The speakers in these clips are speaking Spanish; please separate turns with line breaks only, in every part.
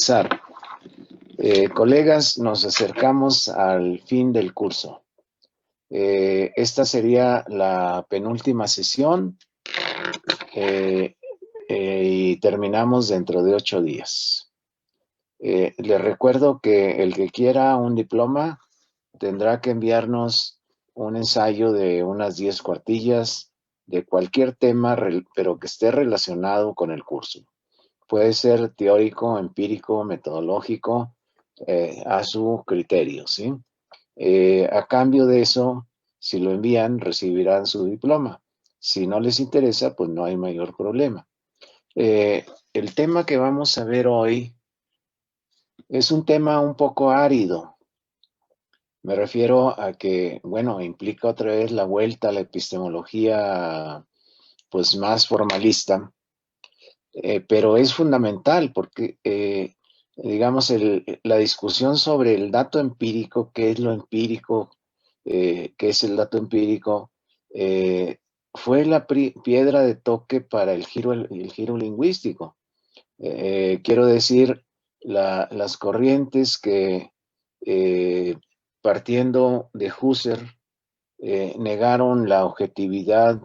Comenzar. Colegas, nos acercamos al fin del curso. Esta sería la penúltima sesión y terminamos dentro de 8 días. Les recuerdo que el que quiera un diploma tendrá que enviarnos un ensayo de unas 10 cuartillas de cualquier tema, pero que esté relacionado con el curso. Puede ser teórico, empírico, metodológico, a su criterio, ¿sí? A cambio de eso, si lo envían, recibirán su diploma. Si no les interesa, pues no hay mayor problema. El tema que vamos a ver hoy es un tema un poco árido. Me refiero a que, bueno, implica otra vez la vuelta a la epistemología, pues más formalista, pero es fundamental porque digamos, la discusión sobre el dato empírico, qué es lo empírico, qué es el dato empírico, fue la piedra de toque para el giro lingüístico. Quiero decir, las corrientes que partiendo de Husserl negaron la objetividad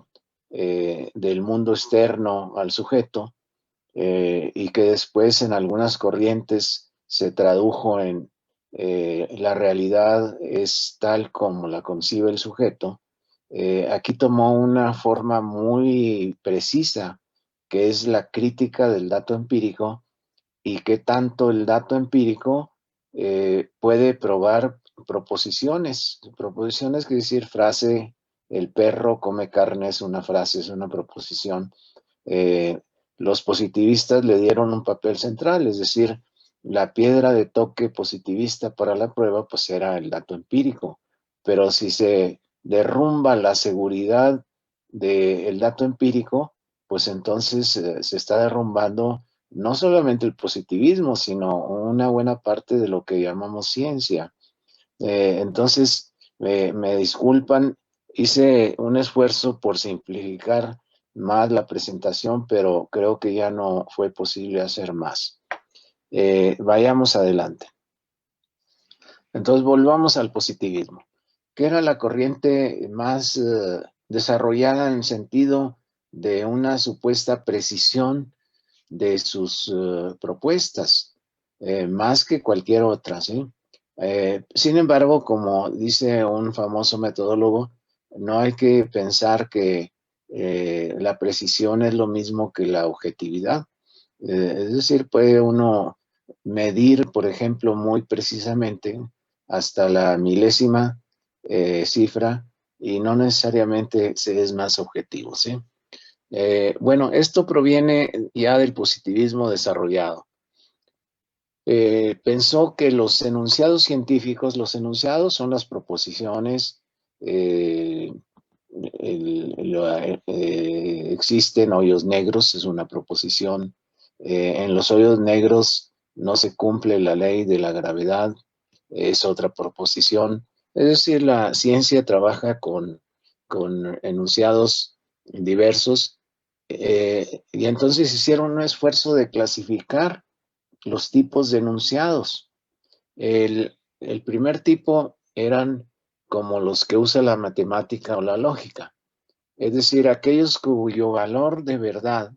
del mundo externo al sujeto, y que después en algunas corrientes se tradujo en la realidad es tal como la concibe el sujeto. Aquí tomó una forma muy precisa, que es la crítica del dato empírico y que tanto el dato empírico puede probar proposiciones. Proposiciones quiere decir frase, el perro come carne es una frase, es una proposición. Eh, los positivistas le dieron un papel central, es decir, la piedra de toque positivista para la prueba pues era el dato empírico, pero si se derrumba la seguridad del dato empírico, pues entonces se está derrumbando no solamente el positivismo, sino una buena parte de lo que llamamos ciencia. Entonces, me disculpan, hice un esfuerzo por simplificar más la presentación, pero creo que ya no fue posible hacer más. Vayamos adelante. Entonces, volvamos al positivismo, que era la corriente más desarrollada en el sentido de una supuesta precisión de sus propuestas, más que cualquier otra, ¿sí? Sin embargo, como dice un famoso metodólogo, no hay que pensar que la precisión es lo mismo que la objetividad. Es decir, puede uno medir, por ejemplo, muy precisamente hasta la milésima cifra y no necesariamente se es más objetivo, ¿sí? Bueno, esto proviene ya del positivismo desarrollado. Pensó que los enunciados científicos, los enunciados son las proposiciones, existen hoyos negros, es una proposición. En los hoyos negros no se cumple la ley de la gravedad, es otra proposición. Es decir, la ciencia trabaja con enunciados diversos, y entonces hicieron un esfuerzo de clasificar los tipos de enunciados. El primer tipo eran como los que usa la matemática o la lógica, es decir, aquellos cuyo valor de verdad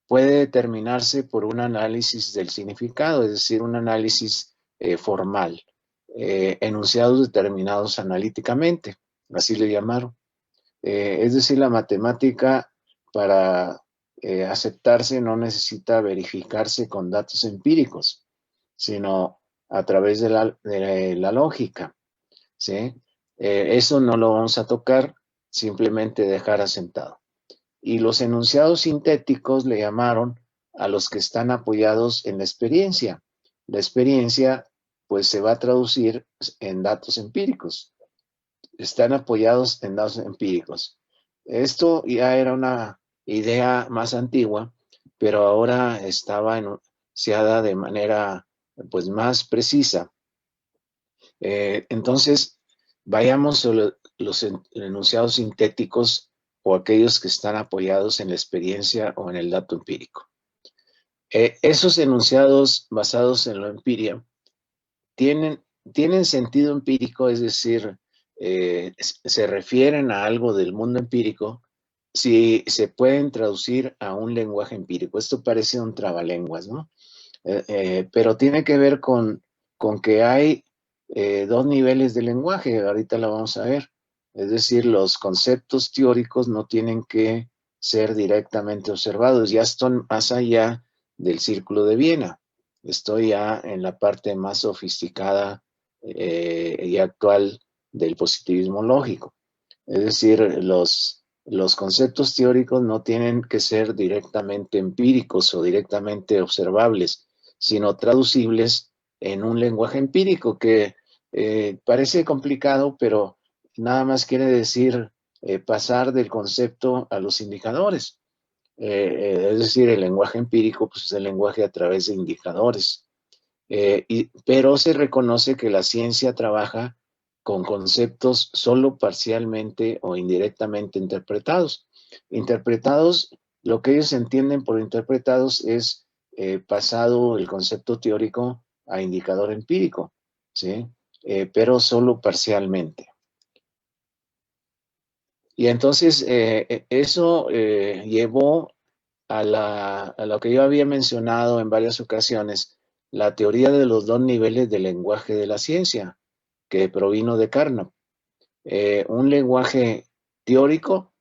puede determinarse por un análisis del significado, es decir, un análisis formal, enunciados determinados analíticamente, así le llamaron. Es decir, la matemática para aceptarse no necesita verificarse con datos empíricos, sino a través de la lógica, ¿sí? Eso no lo vamos a tocar, simplemente dejar asentado. Y los enunciados sintéticos le llamaron a los que están apoyados en la experiencia. La experiencia, pues, se va a traducir en datos empíricos. Están apoyados en datos empíricos. Esto ya era una idea más antigua, pero ahora estaba enunciada de manera pues más precisa. Entonces, vayamos a los enunciados sintéticos o aquellos que están apoyados en la experiencia o en el dato empírico. Esos enunciados basados en la empiria tienen sentido empírico, es decir, se refieren a algo del mundo empírico si se pueden traducir a un lenguaje empírico. Esto parece un trabalenguas, ¿no? Pero tiene que ver con que hay dos niveles de lenguaje, ahorita lo vamos a ver. Es decir, los conceptos teóricos no tienen que ser directamente observados, ya están más allá del círculo de Viena. Estoy ya en la parte más sofisticada y actual del positivismo lógico. Es decir, los conceptos teóricos no tienen que ser directamente empíricos o directamente observables, sino traducibles en un lenguaje empírico que parece complicado, pero nada más quiere decir pasar del concepto a los indicadores. Es decir, el lenguaje empírico pues, es el lenguaje a través de indicadores. Pero se reconoce que la ciencia trabaja con conceptos solo parcialmente o indirectamente interpretados. Interpretados, lo que ellos entienden por interpretados es pasado el concepto teórico a indicador empírico, ¿sí? Pero solo parcialmente. Y entonces eso llevó a lo que yo había mencionado en varias ocasiones, la teoría de los dos niveles de lenguaje de la ciencia, que provino de Carnot. Un lenguaje teórico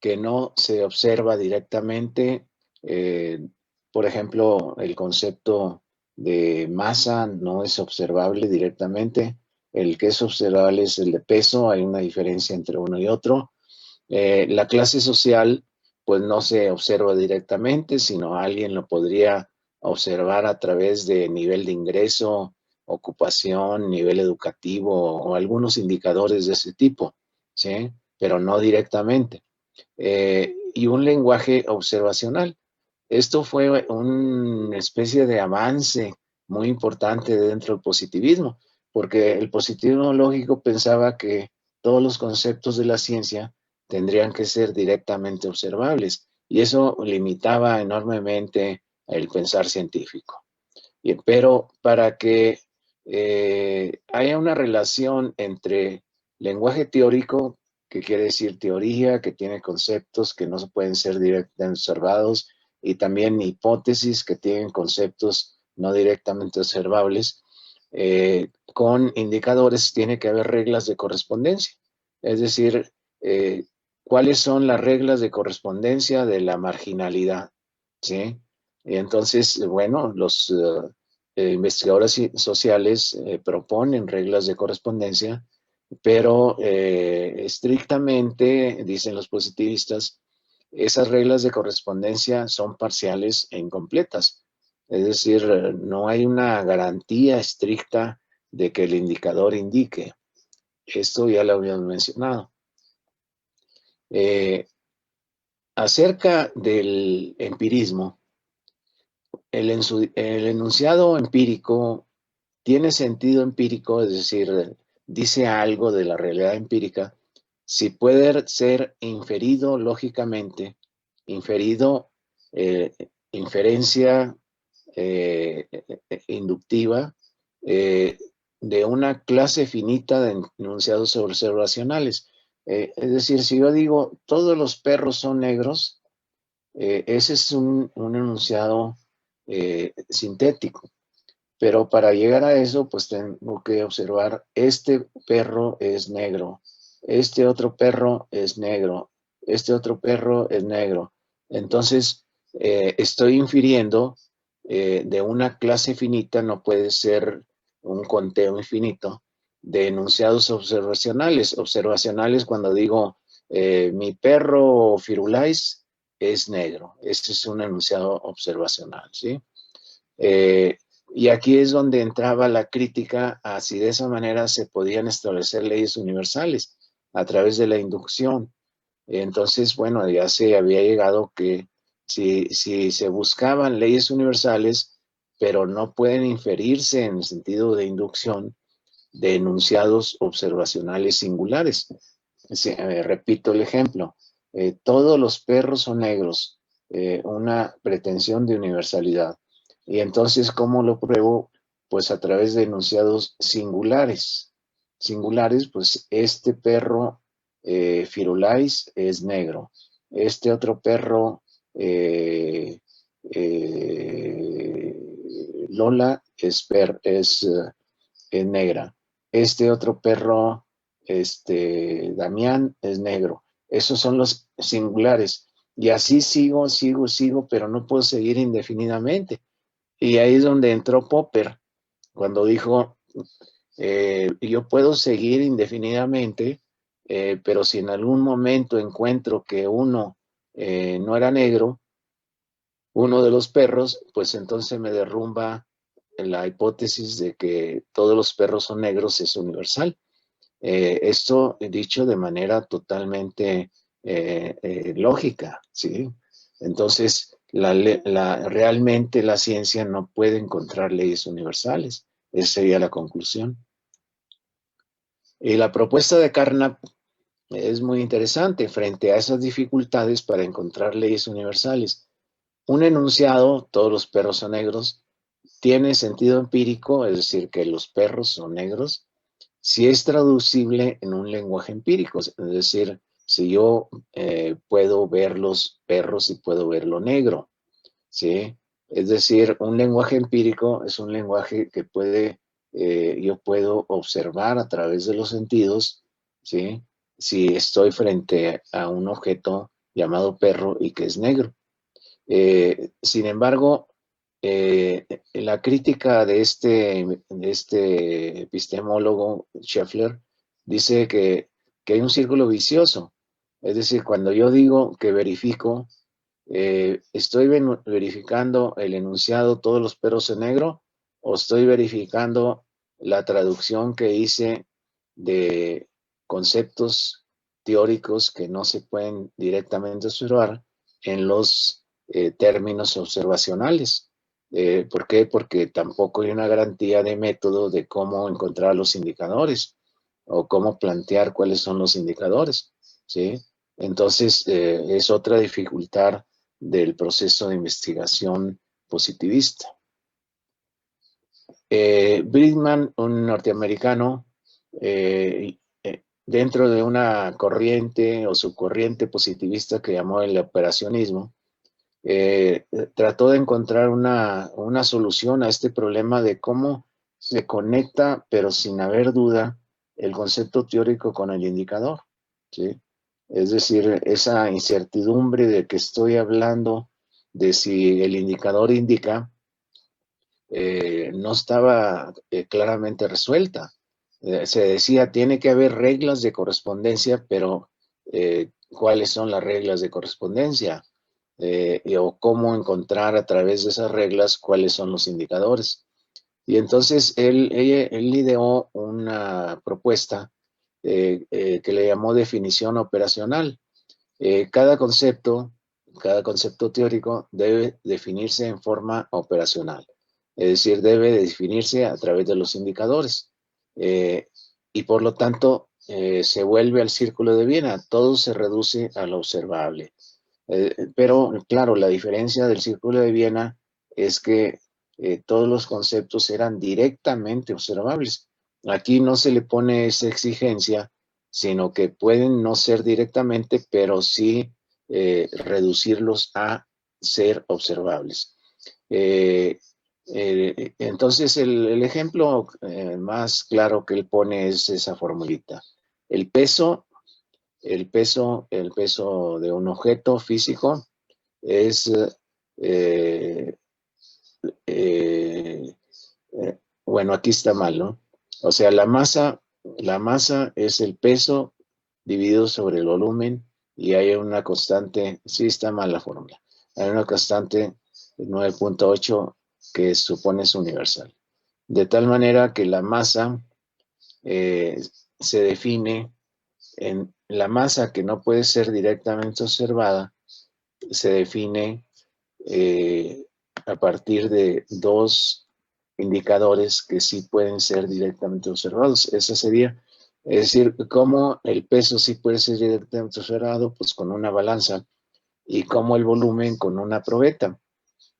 que no se observa directamente, eh, por ejemplo, el concepto de masa no es observable directamente, el que es observable es el de peso, hay una diferencia entre uno y otro. La clase social, pues no se observa directamente, sino alguien lo podría observar a través de nivel de ingreso, ocupación, nivel educativo o algunos indicadores de ese tipo, ¿sí? Pero no directamente. Y un lenguaje observacional. Esto fue una especie de avance muy importante dentro del positivismo, porque el positivismo lógico pensaba que todos los conceptos de la ciencia tendrían que ser directamente observables, y eso limitaba enormemente el pensar científico. Pero para que haya una relación entre lenguaje teórico, que quiere decir teoría, que tiene conceptos que no pueden ser directamente observados, y también hipótesis, que tienen conceptos no directamente observables, con indicadores tiene que haber reglas de correspondencia. Es decir, ¿cuáles son las reglas de correspondencia de la marginalidad? ¿Sí? Y entonces, bueno, los investigadores sociales proponen reglas de correspondencia, pero estrictamente, dicen los positivistas, esas reglas de correspondencia son parciales e incompletas. Es decir, no hay una garantía estricta de que el indicador indique. Esto ya lo habíamos mencionado. Eh, Acerca del empirismo, el enunciado empírico tiene sentido empírico, es decir, dice algo de la realidad empírica, si puede ser inferido lógicamente, inferido, eh, inferencia inductiva eh, de una clase finita de enunciados observacionales. Es decir, si yo digo todos los perros son negros, ese es un enunciado sintético. Pero para llegar a eso, pues tengo que observar, este perro es negro, este otro perro es negro, este otro perro es negro. Entonces, estoy infiriendo de una clase finita, no puede ser un conteo infinito, de enunciados observacionales. Observacionales cuando digo, mi perro Firulais es negro. Este es un enunciado observacional, ¿sí? Eh, y aquí es donde entraba la crítica a si de esa manera se podían establecer leyes universales a través de la inducción. Entonces, bueno, ya se había llegado que si se buscaban leyes universales, pero no pueden inferirse en el sentido de inducción de enunciados observacionales singulares. Repito el ejemplo, todos los perros son negros. una pretensión de universalidad. Y entonces, ¿cómo lo pruebo? Pues a través de enunciados singulares. Singulares, pues este perro Firulais es negro. Este otro perro Lola es negra. Este otro perro, Damián, es negro. Esos son los singulares. Y así sigo, pero no puedo seguir indefinidamente. Y ahí es donde entró Popper, cuando dijo, yo puedo seguir indefinidamente, pero si en algún momento encuentro que uno no era negro, uno de los perros, pues entonces me derrumba la hipótesis de que todos los perros son negros, es universal. Esto dicho de manera totalmente lógica, ¿sí? Entonces, realmente la ciencia no puede encontrar leyes universales. Esa sería la conclusión. Y la propuesta de Carnap es muy interesante frente a esas dificultades para encontrar leyes universales. Un enunciado, todos los perros son negros, tiene sentido empírico, es decir, que los perros son negros, si es traducible en un lenguaje empírico, es decir, si yo puedo ver los perros y puedo ver lo negro, ¿sí? Es decir, un lenguaje empírico es un lenguaje que yo puedo observar a través de los sentidos, ¿sí? Si estoy frente a un objeto llamado perro y que es negro. Sin embargo, la crítica de este epistemólogo Scheffler dice que hay un círculo vicioso. Es decir, cuando yo digo que verifico, ¿estoy verificando el enunciado todos los perros en negro o estoy verificando la traducción que hice de conceptos teóricos que no se pueden directamente observar en los términos observacionales? ¿Por qué? Porque tampoco hay una garantía de método de cómo encontrar los indicadores o cómo plantear cuáles son los indicadores, ¿sí? Entonces, es otra dificultad del proceso de investigación positivista. Bridgman, un norteamericano, dentro de una corriente o subcorriente positivista que llamó el operacionismo, trató de encontrar una solución a este problema de cómo se conecta, pero sin haber duda, el concepto teórico con el indicador, ¿sí? Es decir, esa incertidumbre de que estoy hablando de si el indicador indica, no estaba claramente resuelta. Se decía, tiene que haber reglas de correspondencia, pero ¿cuáles son las reglas de correspondencia? O cómo encontrar a través de esas reglas cuáles son los indicadores. Y entonces él ideó una propuesta que le llamó definición operacional. Cada concepto teórico debe definirse en forma operacional, es decir, debe definirse a través de los indicadores. Y por lo tanto, se vuelve al círculo de Viena, todo se reduce a lo observable. Pero claro, la diferencia del círculo de Viena es que todos los conceptos eran directamente observables. Aquí no se le pone esa exigencia, sino que pueden no ser directamente, pero sí reducirlos a ser observables. Entonces, el ejemplo más claro que él pone es esa formulita. El peso de un objeto físico es, eh, eh, bueno, aquí está mal, ¿no? O sea, la masa es el peso dividido sobre el volumen y hay una constante, sí está mal la fórmula, hay una constante 9.8 que supone es universal. De tal manera que la masa se define en la masa que no puede ser directamente observada, se define a partir de dos indicadores que sí pueden ser directamente observados. Esa sería, es decir, cómo el peso sí puede ser directamente observado, pues con una balanza. y como el volumen con una probeta.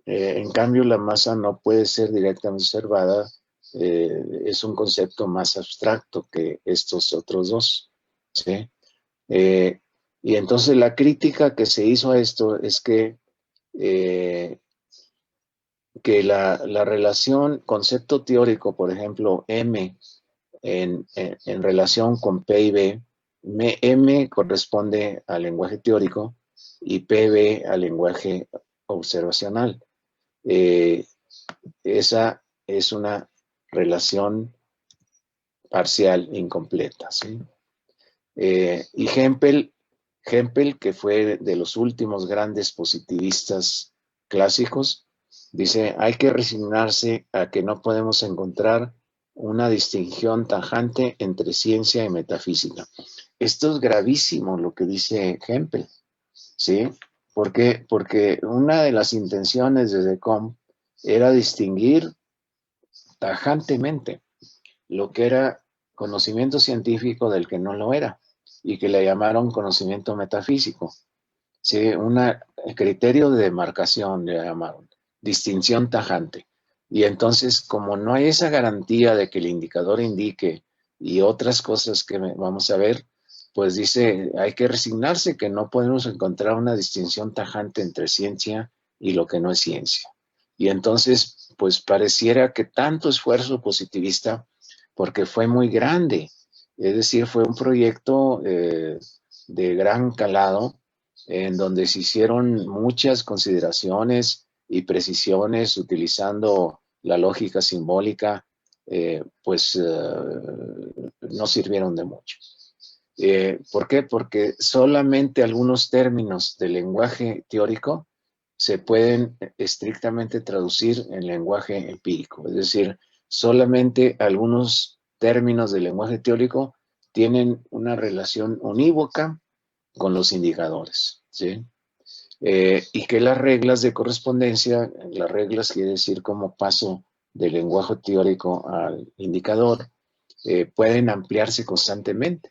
En cambio, la masa no puede ser directamente observada, es un concepto más abstracto que estos otros dos, ¿sí? Eh, y entonces la crítica que se hizo a esto es eh, que la relación, concepto teórico, por ejemplo, M en relación con P y B, M corresponde al lenguaje teórico y PB al lenguaje observacional. Eh, esa es una relación parcial incompleta, ¿sí? Y Hempel, que fue de los últimos grandes positivistas clásicos, dice, hay que resignarse a que no podemos encontrar una distinción tajante entre ciencia y metafísica. Esto es gravísimo lo que dice Hempel, ¿sí? ¿Por qué? Porque una de las intenciones de Descamps era distinguir tajantemente lo que era conocimiento científico del que no lo era, y que le llamaron conocimiento metafísico. ¿Sí? Un criterio de demarcación le llamaron, distinción tajante. Y entonces, como no hay esa garantía de que el indicador indique y otras cosas que vamos a ver, pues dice, hay que resignarse que no podemos encontrar una distinción tajante entre ciencia y lo que no es ciencia. Y entonces, pues pareciera que tanto esfuerzo positivista, porque fue muy grande, es decir, fue un proyecto de gran calado, en donde se hicieron muchas consideraciones y precisiones utilizando la lógica simbólica, pues no sirvieron de mucho. ¿Por qué? Porque solamente algunos términos del lenguaje teórico se pueden estrictamente traducir en lenguaje empírico. Es decir, solamente algunos términos del lenguaje teórico tienen una relación unívoca con los indicadores, ¿sí? Y que las reglas de correspondencia, las reglas quiere decir como paso del lenguaje teórico al indicador, pueden ampliarse constantemente.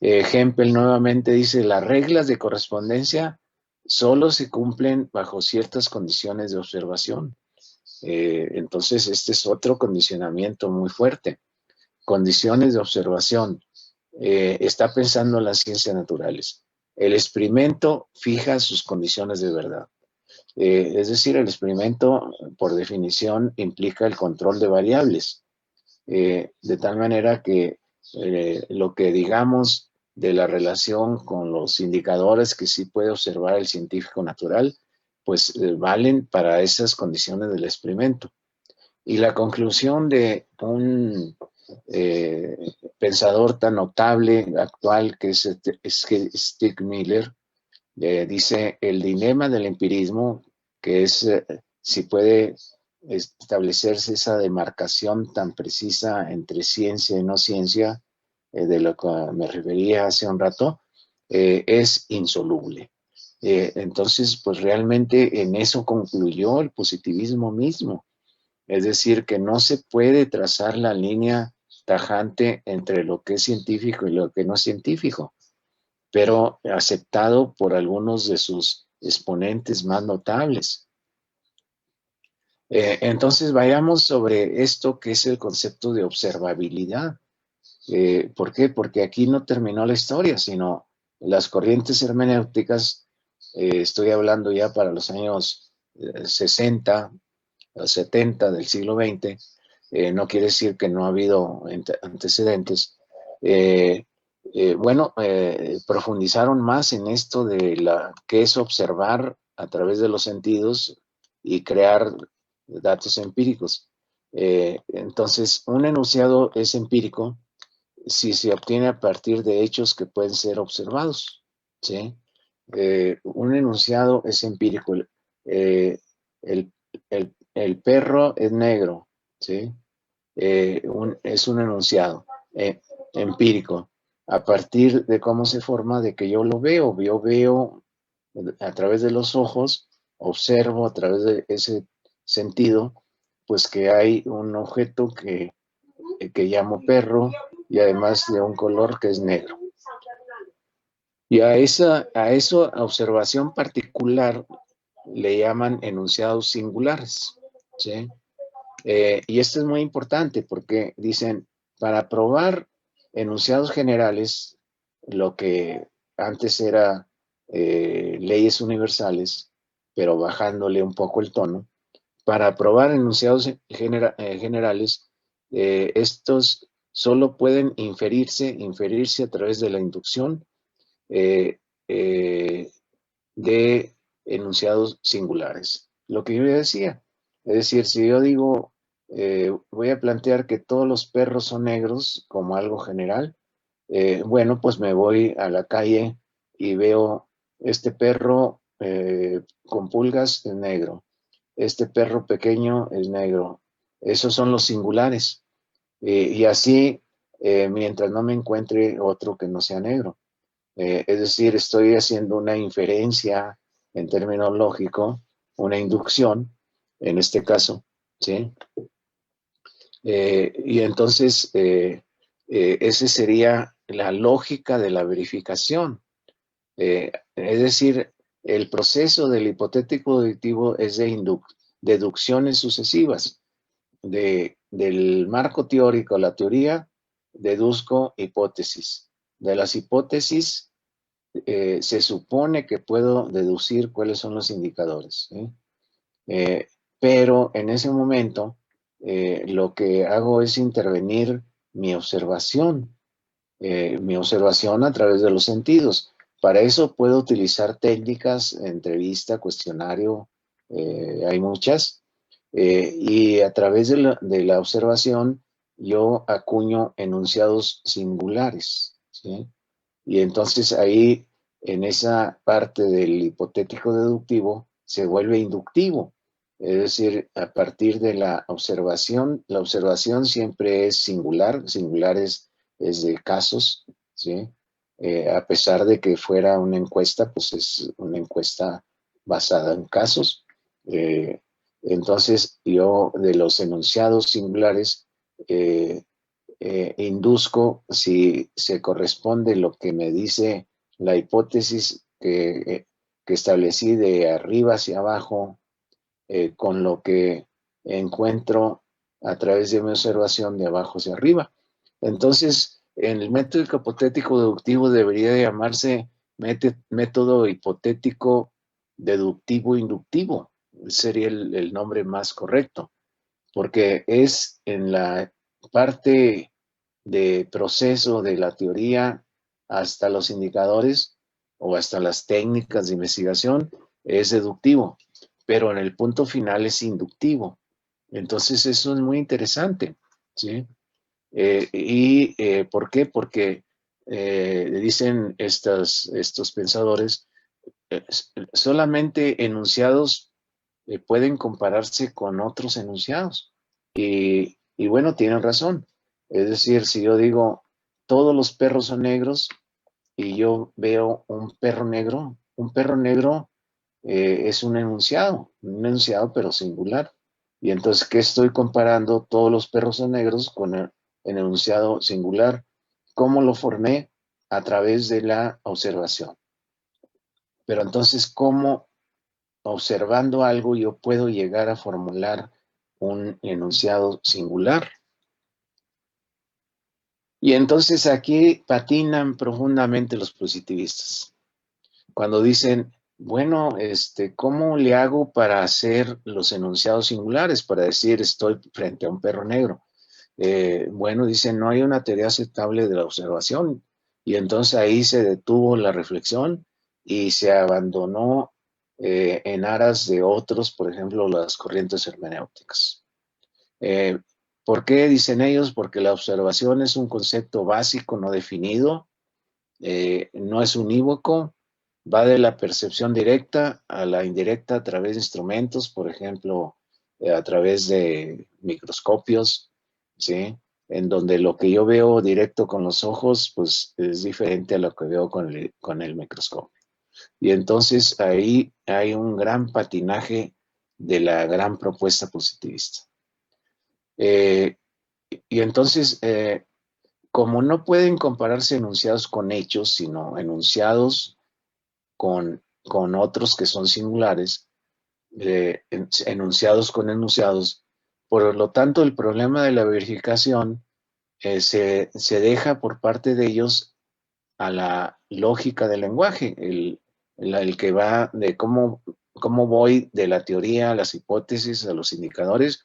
Hempel nuevamente dice, las reglas de correspondencia solo se cumplen bajo ciertas condiciones de observación. Entonces, este es otro condicionamiento muy fuerte. Condiciones de observación. Está pensando en las ciencias naturales. El experimento fija sus condiciones de verdad. Es decir, el experimento, por definición, implica el control de variables, de tal manera que lo que digamos de la relación con los indicadores que sí puede observar el científico natural, pues valen para esas condiciones del experimento. Y la conclusión de un eh, pensador tan notable actual que es Stigmiller, dice, el dilema del empirismo, que es si puede establecerse esa demarcación tan precisa entre ciencia y no ciencia, de lo que me refería hace un rato, es insoluble. Entonces, pues realmente en eso concluyó el positivismo mismo. Es decir, que no se puede trazar la línea tajante entre lo que es científico y lo que no es científico, pero aceptado por algunos de sus exponentes más notables. Entonces vayamos sobre esto que es el concepto de observabilidad. ¿Por qué? Porque aquí no terminó la historia, sino las corrientes hermenéuticas, estoy hablando ya para los años 60, 70 del siglo XX, no quiere decir que no ha habido antecedentes. Bueno, profundizaron más en esto de qué es observar a través de los sentidos y crear datos empíricos. Entonces, un enunciado es empírico si se obtiene a partir de hechos que pueden ser observados, ¿sí? Un enunciado es empírico. Eh, el, el perro es negro, ¿sí? Es un enunciado empírico, a partir de cómo se forma de que yo lo veo. Yo veo a través de los ojos, observo a través de ese sentido, pues que hay un objeto que llamo perro y además de un color que es negro. Y a eso, a observación particular, le llaman enunciados singulares, ¿sí? Y esto es muy importante porque dicen, para probar enunciados generales, lo que antes era leyes universales, pero bajándole un poco el tono, para probar enunciados generales, estos solo pueden inferirse a través de la inducción eh, eh, de enunciados singulares. Lo que yo decía, es decir, si yo digo, voy a plantear que todos los perros son negros como algo general, bueno, pues me voy a la calle y veo este perro con pulgas es negro, este perro pequeño es negro. Esos son los singulares. Y así, mientras no me encuentre otro que no sea negro. Es decir, estoy haciendo una inferencia en términos lógicos, una inducción, en este caso, ¿sí? Y entonces, esa sería la lógica de la verificación. Es decir, el proceso del hipotético deductivo es de deducciones sucesivas. Del marco teórico, la teoría, deduzco hipótesis. De las hipótesis, se supone que puedo deducir cuáles son los indicadores, ¿sí? Pero en ese momento lo que hago es intervenir mi observación a través de los sentidos. Para eso puedo utilizar técnicas, entrevista, cuestionario, hay muchas, y a través de la observación yo acuño enunciados singulares, ¿sí? Y entonces ahí, en esa parte del hipotético deductivo, se vuelve inductivo. Es decir, a partir de la observación siempre es singular, es de casos, ¿sí? A pesar de que fuera una encuesta, pues es una encuesta basada en casos. Eh, entonces, yo de los enunciados singulares, eh, induzco si se corresponde lo que me dice la hipótesis que establecí de arriba hacia abajo con lo que encuentro a través de mi observación de abajo hacia arriba. Entonces, en el método hipotético deductivo debería llamarse método hipotético deductivo inductivo. Sería el nombre más correcto, porque es en la parte de proceso de la teoría hasta los indicadores o hasta las técnicas de investigación es deductivo, pero en el punto final es inductivo. Entonces eso es muy interesante, ¿sí? ¿Por qué? Porque dicen estos pensadores, eh, solamente enunciados pueden compararse con otros enunciados. Y bueno, tienen razón. Es decir, si yo digo, todos los perros son negros y yo veo un perro negro es un enunciado pero singular. Y entonces, ¿qué estoy comparando? Todos los perros son negros con el enunciado singular. ¿Cómo lo formé? A través de la observación. Pero entonces, ¿cómo observando algo yo puedo llegar a formular un enunciado singular? Y entonces aquí patinan profundamente los positivistas. Cuando dicen, bueno, ¿cómo le hago para hacer los enunciados singulares? Para decir, estoy frente a un perro negro. Bueno, dicen, no hay una teoría aceptable de la observación. Y entonces ahí se detuvo la reflexión y se abandonó en aras de otros, por ejemplo, las corrientes hermenéuticas. Eh, ¿Por qué dicen ellos? Porque la observación es un concepto básico no definido, no es unívoco, va de la percepción directa a la indirecta a través de instrumentos, por ejemplo, a través de microscopios, ¿sí? En donde lo que yo veo directo con los ojos, pues es diferente a lo que veo con el microscopio. Y entonces ahí hay un gran patinaje de la gran propuesta positivista. Y entonces, como no pueden compararse enunciados con hechos, sino enunciados con otros que son singulares, enunciados con enunciados, por lo tanto el problema de la verificación se deja por parte de ellos a la lógica del lenguaje, el que va de cómo voy de la teoría a las hipótesis, a los indicadores,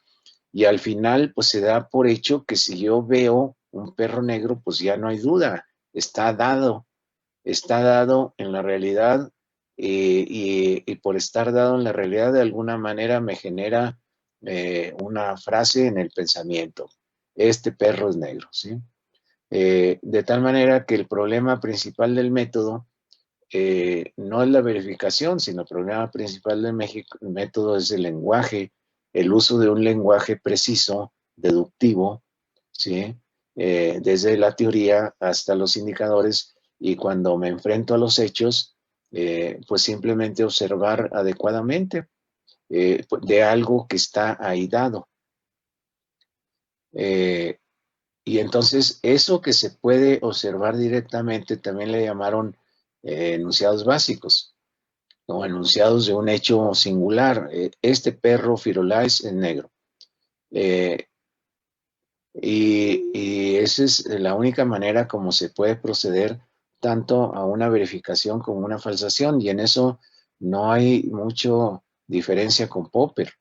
y al final pues se da por hecho que si yo veo un perro negro, pues ya no hay duda, está dado en la realidad, y por estar dado en la realidad de alguna manera me genera una frase en el pensamiento: este perro es negro, ¿sí? De tal manera que el problema principal del método no es la verificación, sino el problema principal del método es el lenguaje, el uso de un lenguaje preciso, deductivo, ¿sí? Desde la teoría hasta los indicadores, y cuando me enfrento a los hechos, pues simplemente observar adecuadamente de algo que está ahí dado. Y entonces eso que se puede observar directamente también le llamaron enunciados básicos, o enunciados de un hecho singular. Este perro Firulais es negro. Y esa es la única manera como se puede proceder tanto a una verificación como una falsación, y en eso no hay mucha diferencia con Popper.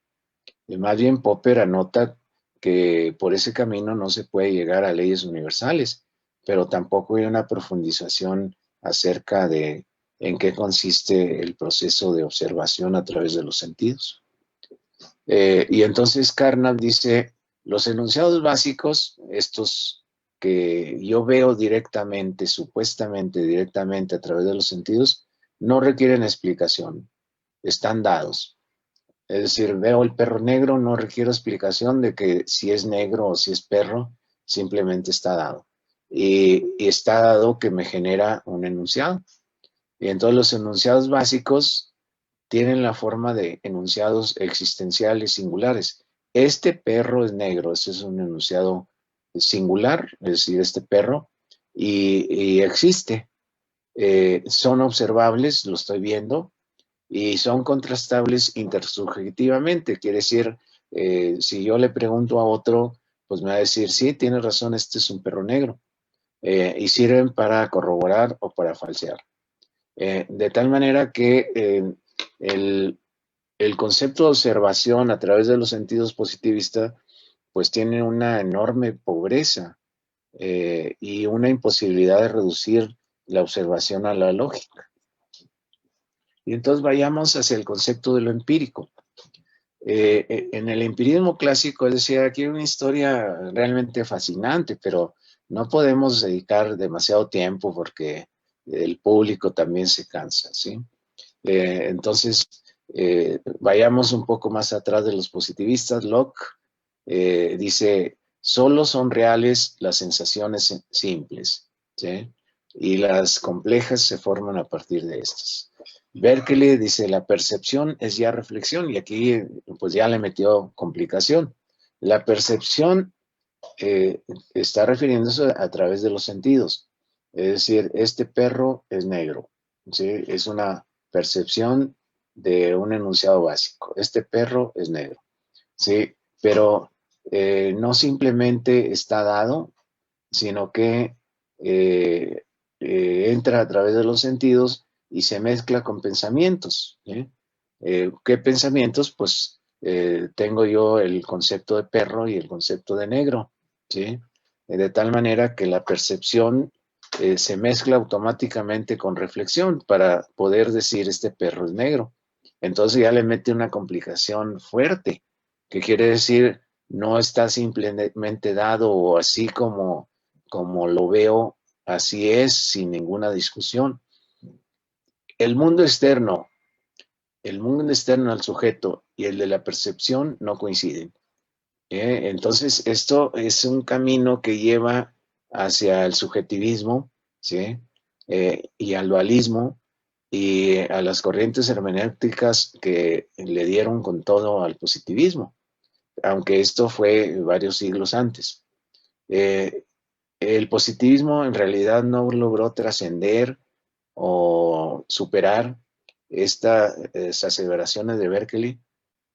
Y más bien Popper anota que por ese camino no se puede llegar a leyes universales, pero tampoco hay una profundización acerca de en qué consiste el proceso de observación a través de los sentidos. Y entonces Carnap dice: los enunciados básicos, estos que yo veo directamente, supuestamente directamente a través de los sentidos, no requieren explicación, están dados. Es decir, veo el perro negro, no requiero explicación de que si es negro o si es perro, simplemente está dado. Y está dado que me genera un enunciado. Y entonces los enunciados básicos tienen la forma de enunciados existenciales singulares. Este perro es negro, este es un enunciado singular, es decir, este perro, y existe. Son observables, lo estoy viendo, y son contrastables intersubjetivamente. Quiere decir, si yo le pregunto a otro, pues me va a decir: sí, tiene razón, este es un perro negro. Y sirven para corroborar o para falsear. De tal manera que el, el concepto de observación a través de los sentidos positivistas pues tiene una enorme pobreza y una imposibilidad de reducir la observación a la lógica. Y entonces vayamos hacia el concepto de lo empírico. En el empirismo clásico, es decir, aquí hay una historia realmente fascinante, pero no podemos dedicar demasiado tiempo porque el público también se cansa, ¿sí? Entonces, vayamos un poco más atrás de los positivistas. Locke dice: solo son reales las sensaciones simples, ¿sí? Y las complejas se forman a partir de estas. Berkeley dice: la percepción es ya reflexión, y aquí pues ya le metió complicación. La percepción está refiriéndose a través de los sentidos, es decir, este perro es negro, ¿sí? Es una percepción de un enunciado básico: este perro es negro, ¿sí? Pero no simplemente está dado, sino que entra a través de los sentidos y se mezcla con pensamientos, ¿sí? ¿Qué pensamientos? Pues tengo yo el concepto de perro y el concepto de negro, ¿sí? De tal manera que la percepción se mezcla automáticamente con reflexión para poder decir: este perro es negro. Entonces ya le mete una complicación fuerte, que quiere decir no está simplemente dado o así como lo veo, así es, sin ninguna discusión. El mundo externo al sujeto y el de la percepción no coinciden. Entonces, esto es un camino que lleva hacia el subjetivismo, ¿sí? Y al dualismo y a las corrientes hermenéuticas que le dieron con todo al positivismo, aunque esto fue varios siglos antes. el positivismo en realidad no logró trascender o superar estas aseveraciones de Berkeley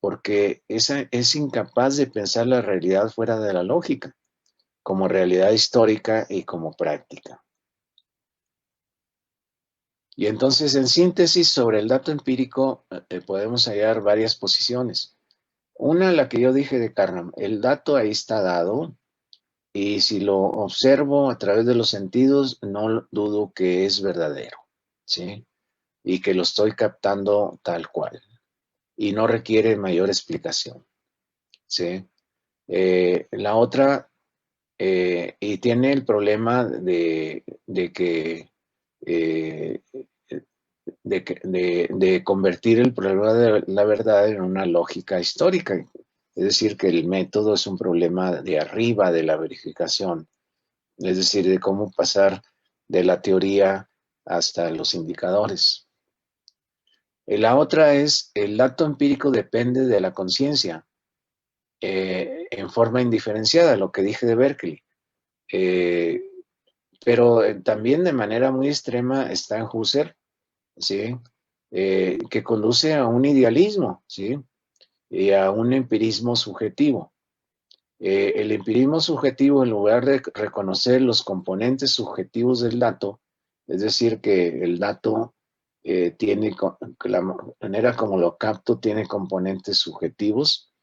porque es incapaz de pensar la realidad fuera de la lógica, como realidad histórica y como práctica. Y entonces, en síntesis, sobre el dato empírico, podemos hallar varias posiciones. Una, la que yo dije de Carnam, el dato ahí está dado, y si lo observo a través de los sentidos, no dudo que es verdadero, ¿sí? Y que lo estoy captando tal cual, y no requiere mayor explicación, ¿sí? La otra, y tiene el problema eh, de convertir el problema de la verdad en una lógica histórica. Es decir, que el método es un problema de arriba de la verificación, es decir, de cómo pasar de la teoría hasta los indicadores. La otra es, el dato empírico depende de la conciencia en forma indiferenciada, lo que dije de Berkeley. Eh, pero también de manera muy extrema está en Husserl, ¿sí? Que conduce a un idealismo, ¿sí? Y a un empirismo subjetivo. El empirismo subjetivo, en lugar de reconocer los componentes subjetivos del dato, es decir, que el dato tiene, que la manera como lo capto tiene componentes subjetivos,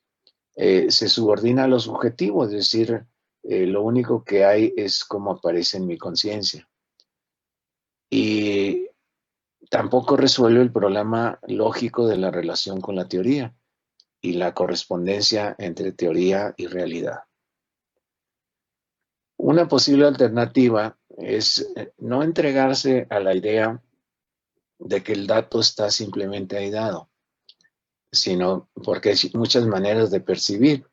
se subordina a lo subjetivo, es decir, lo único que hay es cómo aparece en mi conciencia. Y tampoco resuelve el problema lógico de la relación con la teoría y la correspondencia entre teoría y realidad. Una posible alternativa es no entregarse a la idea de que el dato está simplemente ahí dado, sino porque hay muchas maneras de percibir.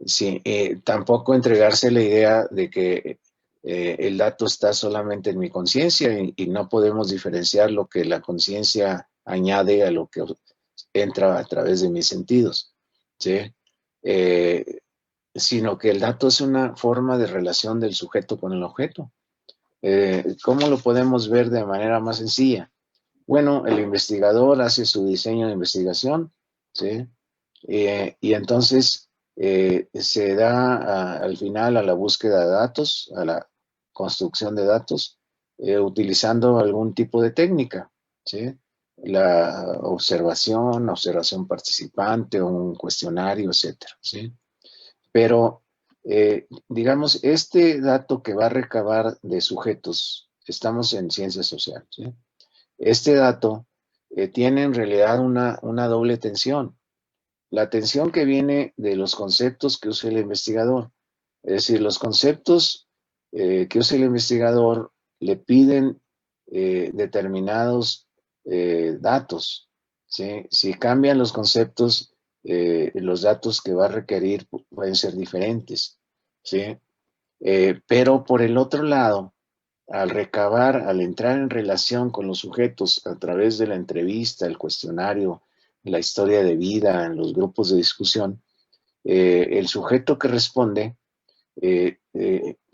Sí, tampoco entregarse a la idea de que el dato está solamente en mi conciencia y no podemos diferenciar lo que la conciencia añade a lo que entra a través de mis sentidos, ¿sí? Eh, Sino que el dato es una forma de relación del sujeto con el objeto. ¿Cómo lo podemos ver de manera más sencilla? Bueno, el investigador hace su diseño de investigación, ¿sí? Y entonces se da al final a la búsqueda de datos, a la construcción de datos, utilizando algún tipo de técnica, ¿sí? La observación participante, un cuestionario, etcétera, ¿sí? Pero, digamos, este dato que va a recabar de sujetos, estamos en ciencias sociales, ¿sí? Este dato tiene en realidad una doble tensión. La tensión que viene de los conceptos que usa el investigador. Es decir, los conceptos que usa el investigador le piden determinados datos, ¿sí? Si cambian los conceptos, los datos que va a requerir pueden ser diferentes, ¿sí? Pero por el otro lado, al recabar, al entrar en relación con los sujetos a través de la entrevista, el cuestionario, la historia de vida, en los grupos de discusión, el sujeto que responde,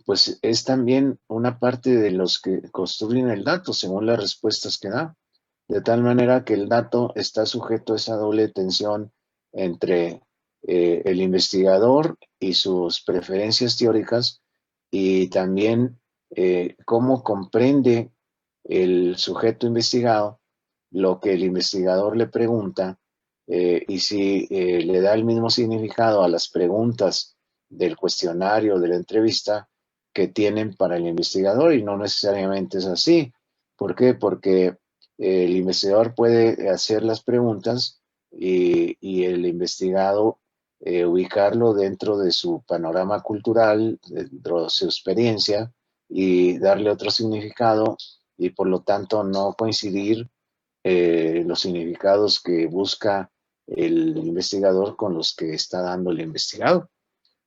pues es también una parte de los que construyen el dato según las respuestas que da, de tal manera que el dato está sujeto a esa doble tensión entre el investigador y sus preferencias teóricas y también cómo comprende el sujeto investigado lo que el investigador le pregunta y si le da el mismo significado a las preguntas del cuestionario, de la entrevista, que tienen para el investigador y no necesariamente es así. ¿Por qué? Porque el investigador puede hacer las preguntas y el investigado ubicarlo dentro de su panorama cultural, dentro de su experiencia y darle otro significado y por lo tanto no coincidir los significados que busca el investigador con los que está dando el investigado.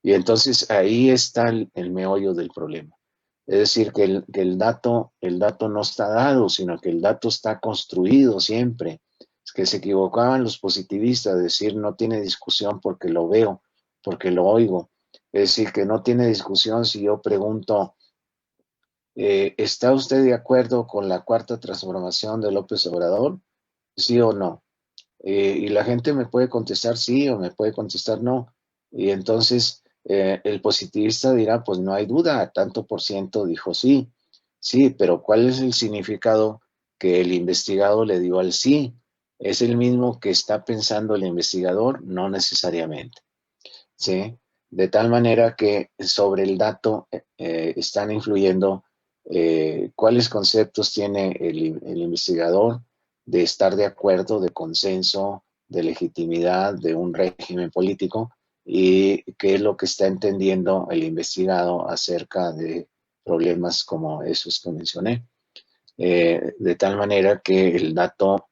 Y entonces ahí está el meollo del problema. Es decir, que el dato no está dado, sino que el dato está construido siempre. Es que se equivocaban los positivistas, de decir no tiene discusión porque lo veo, porque lo oigo. Es decir, que no tiene discusión si yo pregunto ¿está usted de acuerdo con la cuarta transformación de López Obrador? ¿Sí o no? Y la gente me puede contestar sí o me puede contestar no. Y entonces el positivista dirá, pues no hay duda, tanto por ciento dijo sí. Sí, pero ¿cuál es el significado que el investigado le dio al sí? ¿Es el mismo que está pensando el investigador? No necesariamente. ¿Sí? De tal manera que sobre el dato están influyendo cuáles conceptos tiene el investigador de estar de acuerdo, de consenso, de legitimidad de un régimen político y qué es lo que está entendiendo el investigado acerca de problemas como esos que mencioné. De tal manera que el dato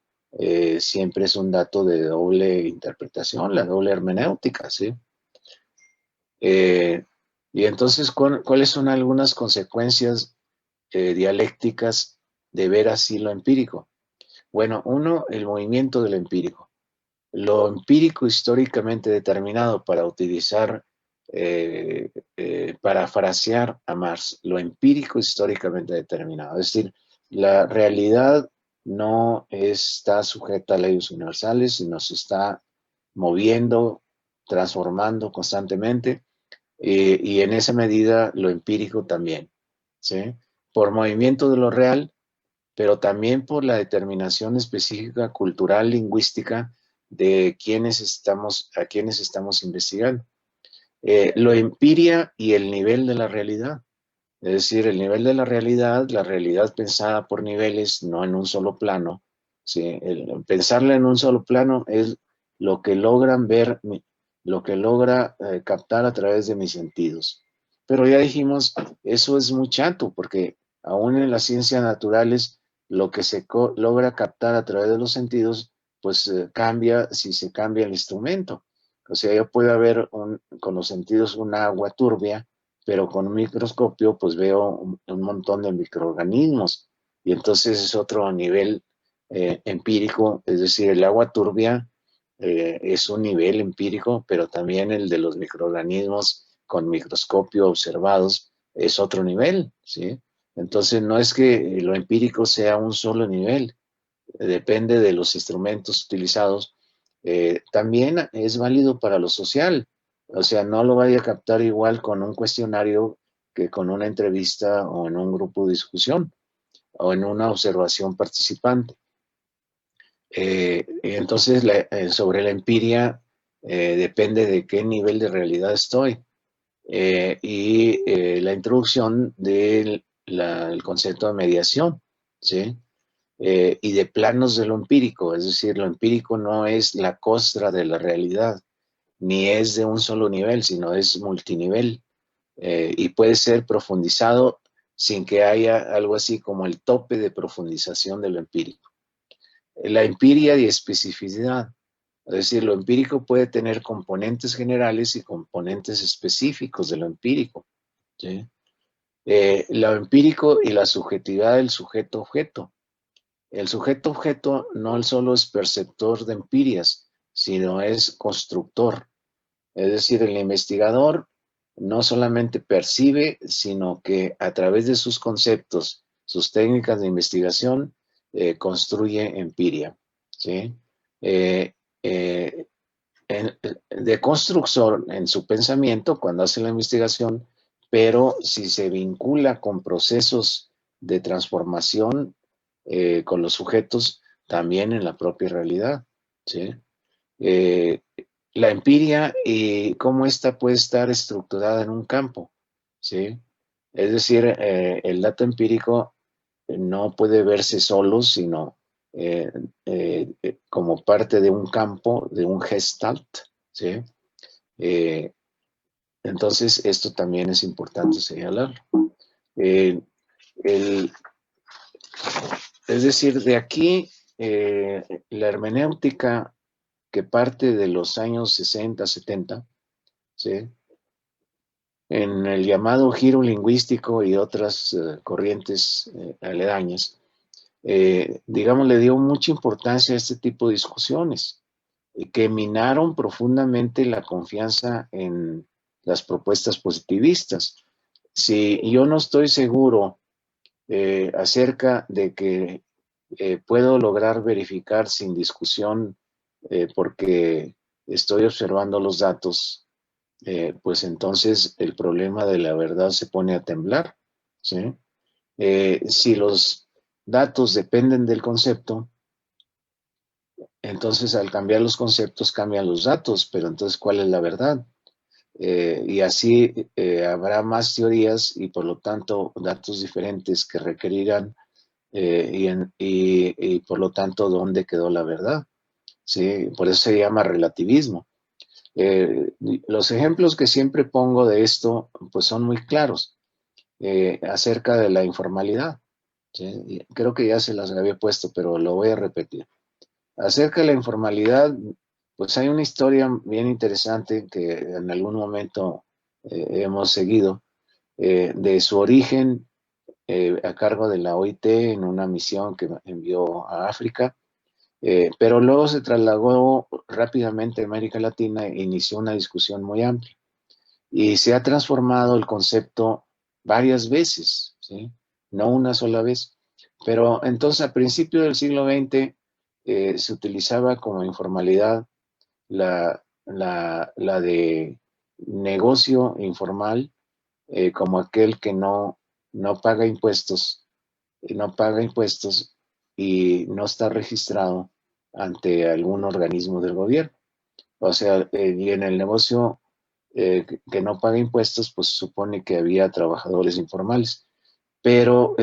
siempre es un dato de doble interpretación, la doble hermenéutica, ¿sí? Eh, y entonces, ¿cuáles son algunas consecuencias dialécticas de ver así lo empírico? Bueno, uno, el movimiento del empírico. Lo empírico históricamente determinado, para utilizar, parafrasear a Marx, lo empírico históricamente determinado. Es decir, la realidad no está sujeta a leyes universales, sino se está moviendo, transformando constantemente y en esa medida lo empírico también, ¿sí? Por movimiento de lo real, pero también por la determinación específica cultural, lingüística de a quienes estamos investigando. Lo empiria y el nivel de la realidad, es decir, el nivel de la realidad pensada por niveles, no en un solo plano, ¿sí? Pensarla en un solo plano es lo que logran ver, lo que logra captar a través de mis sentidos. Pero ya dijimos, eso es muy chato, porque aún en las ciencias naturales, lo que se logra captar a través de los sentidos, pues cambia si se cambia el instrumento. O sea, yo puedo ver con los sentidos una agua turbia, pero con un microscopio pues veo un montón de microorganismos y entonces es otro nivel empírico, es decir, el agua turbia es un nivel empírico, pero también el de los microorganismos con microscopio observados es otro nivel, ¿sí? Entonces no es que lo empírico sea un solo nivel, depende de los instrumentos utilizados. También es válido para lo social, o sea, no lo vaya a captar igual con un cuestionario que con una entrevista o en un grupo de discusión o en una observación participante. Entonces, sobre la empiria depende de qué nivel de realidad estoy. La introducción del concepto de mediación, ¿sí? Y de planos de lo empírico, es decir, lo empírico no es la costra de la realidad, ni es de un solo nivel, sino es multinivel y puede ser profundizado sin que haya algo así como el tope de profundización de lo empírico. La empiria y especificidad, es decir, lo empírico puede tener componentes generales y componentes específicos de lo empírico, ¿sí? Lo empírico y la subjetividad del sujeto-objeto. El sujeto-objeto no solo es perceptor de empirias, sino es constructor. Es decir, el investigador no solamente percibe, sino que a través de sus conceptos, sus técnicas de investigación, construye empiria, ¿sí? Eh, eh, de construcción en su pensamiento cuando hace la investigación, pero si se vincula con procesos de transformación con los sujetos, también en la propia realidad, ¿sí? Eh, la empiria y cómo ésta puede estar estructurada en un campo, ¿sí? Es decir, el dato empírico no puede verse solo, sino como parte de un campo, de un gestalt, ¿sí? Eh, entonces, esto también es importante señalarlo. Eh, el, es decir, de aquí, la hermenéutica que parte de los años 60, 70, ¿sí? En el llamado giro lingüístico y otras corrientes aledañas, digamos, le dio mucha importancia a este tipo de discusiones que minaron profundamente la confianza en las propuestas positivistas. Si yo no estoy seguro acerca de que puedo lograr verificar sin discusión porque estoy observando los datos, pues entonces el problema de la verdad se pone a temblar, ¿sí? Si los datos dependen del concepto, entonces al cambiar los conceptos cambian los datos, pero entonces ¿cuál es la verdad? Y así habrá más teorías y por lo tanto datos diferentes que requerirán y por lo tanto dónde quedó la verdad. ¿Sí? Por eso se llama relativismo. Los ejemplos que siempre pongo de esto pues son muy claros acerca de la informalidad. ¿Sí? Creo que ya se las había puesto, pero lo voy a repetir. Acerca de la informalidad, pues hay una historia bien interesante que en algún momento hemos seguido, de su origen a cargo de la OIT en una misión que envió a África, pero luego se trasladó rápidamente a América Latina e inició una discusión muy amplia. Y se ha transformado el concepto varias veces, ¿sí? No una sola vez. Pero entonces a principios del siglo XX se utilizaba como informalidad la de negocio informal, como aquel que no paga impuestos, no paga impuestos y no está registrado ante algún organismo del gobierno. O sea, y en el negocio que no paga impuestos, pues supone que había trabajadores informales. Pero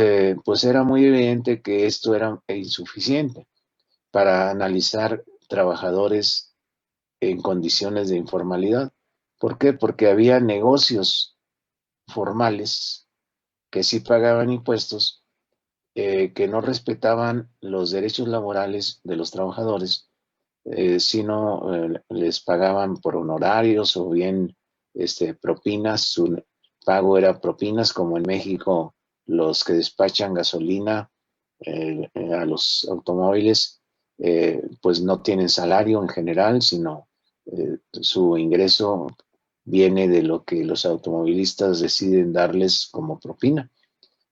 pues era muy evidente que esto era insuficiente para analizar trabajadores en condiciones de informalidad. ¿Por qué? Porque había negocios formales que sí pagaban impuestos, que no respetaban los derechos laborales de los trabajadores, sino les pagaban por honorarios o bien propinas. Su pago era propinas, como en México los que despachan gasolina a los automóviles, pues no tienen salario en general, sino su ingreso viene de lo que los automovilistas deciden darles como propina.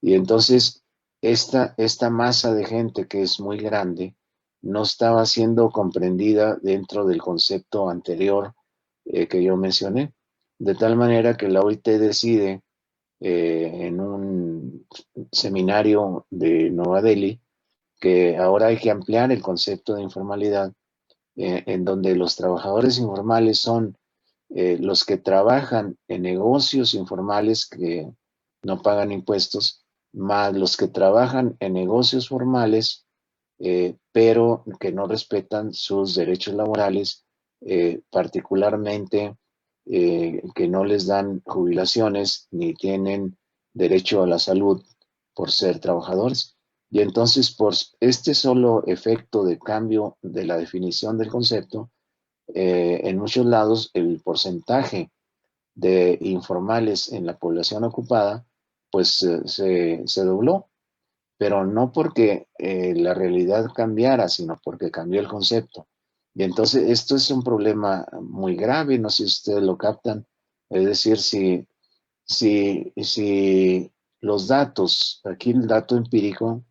Y entonces esta masa de gente que es muy grande no estaba siendo comprendida dentro del concepto anterior que yo mencioné, de tal manera que la OIT decide en un seminario de Nueva Delhi que ahora hay que ampliar el concepto de informalidad, en donde los trabajadores informales son los que trabajan en negocios informales que no pagan impuestos, más los que trabajan en negocios formales, pero que no respetan sus derechos laborales, particularmente que no les dan jubilaciones ni tienen derecho a la salud por ser trabajadores. Y entonces, por este solo efecto de cambio de la definición del concepto, en muchos lados el porcentaje de informales en la población ocupada, pues se dobló, pero no porque la realidad cambiara, sino porque cambió el concepto. Y entonces esto es un problema muy grave, no sé si ustedes lo captan, es decir, si los datos, aquí el dato empírico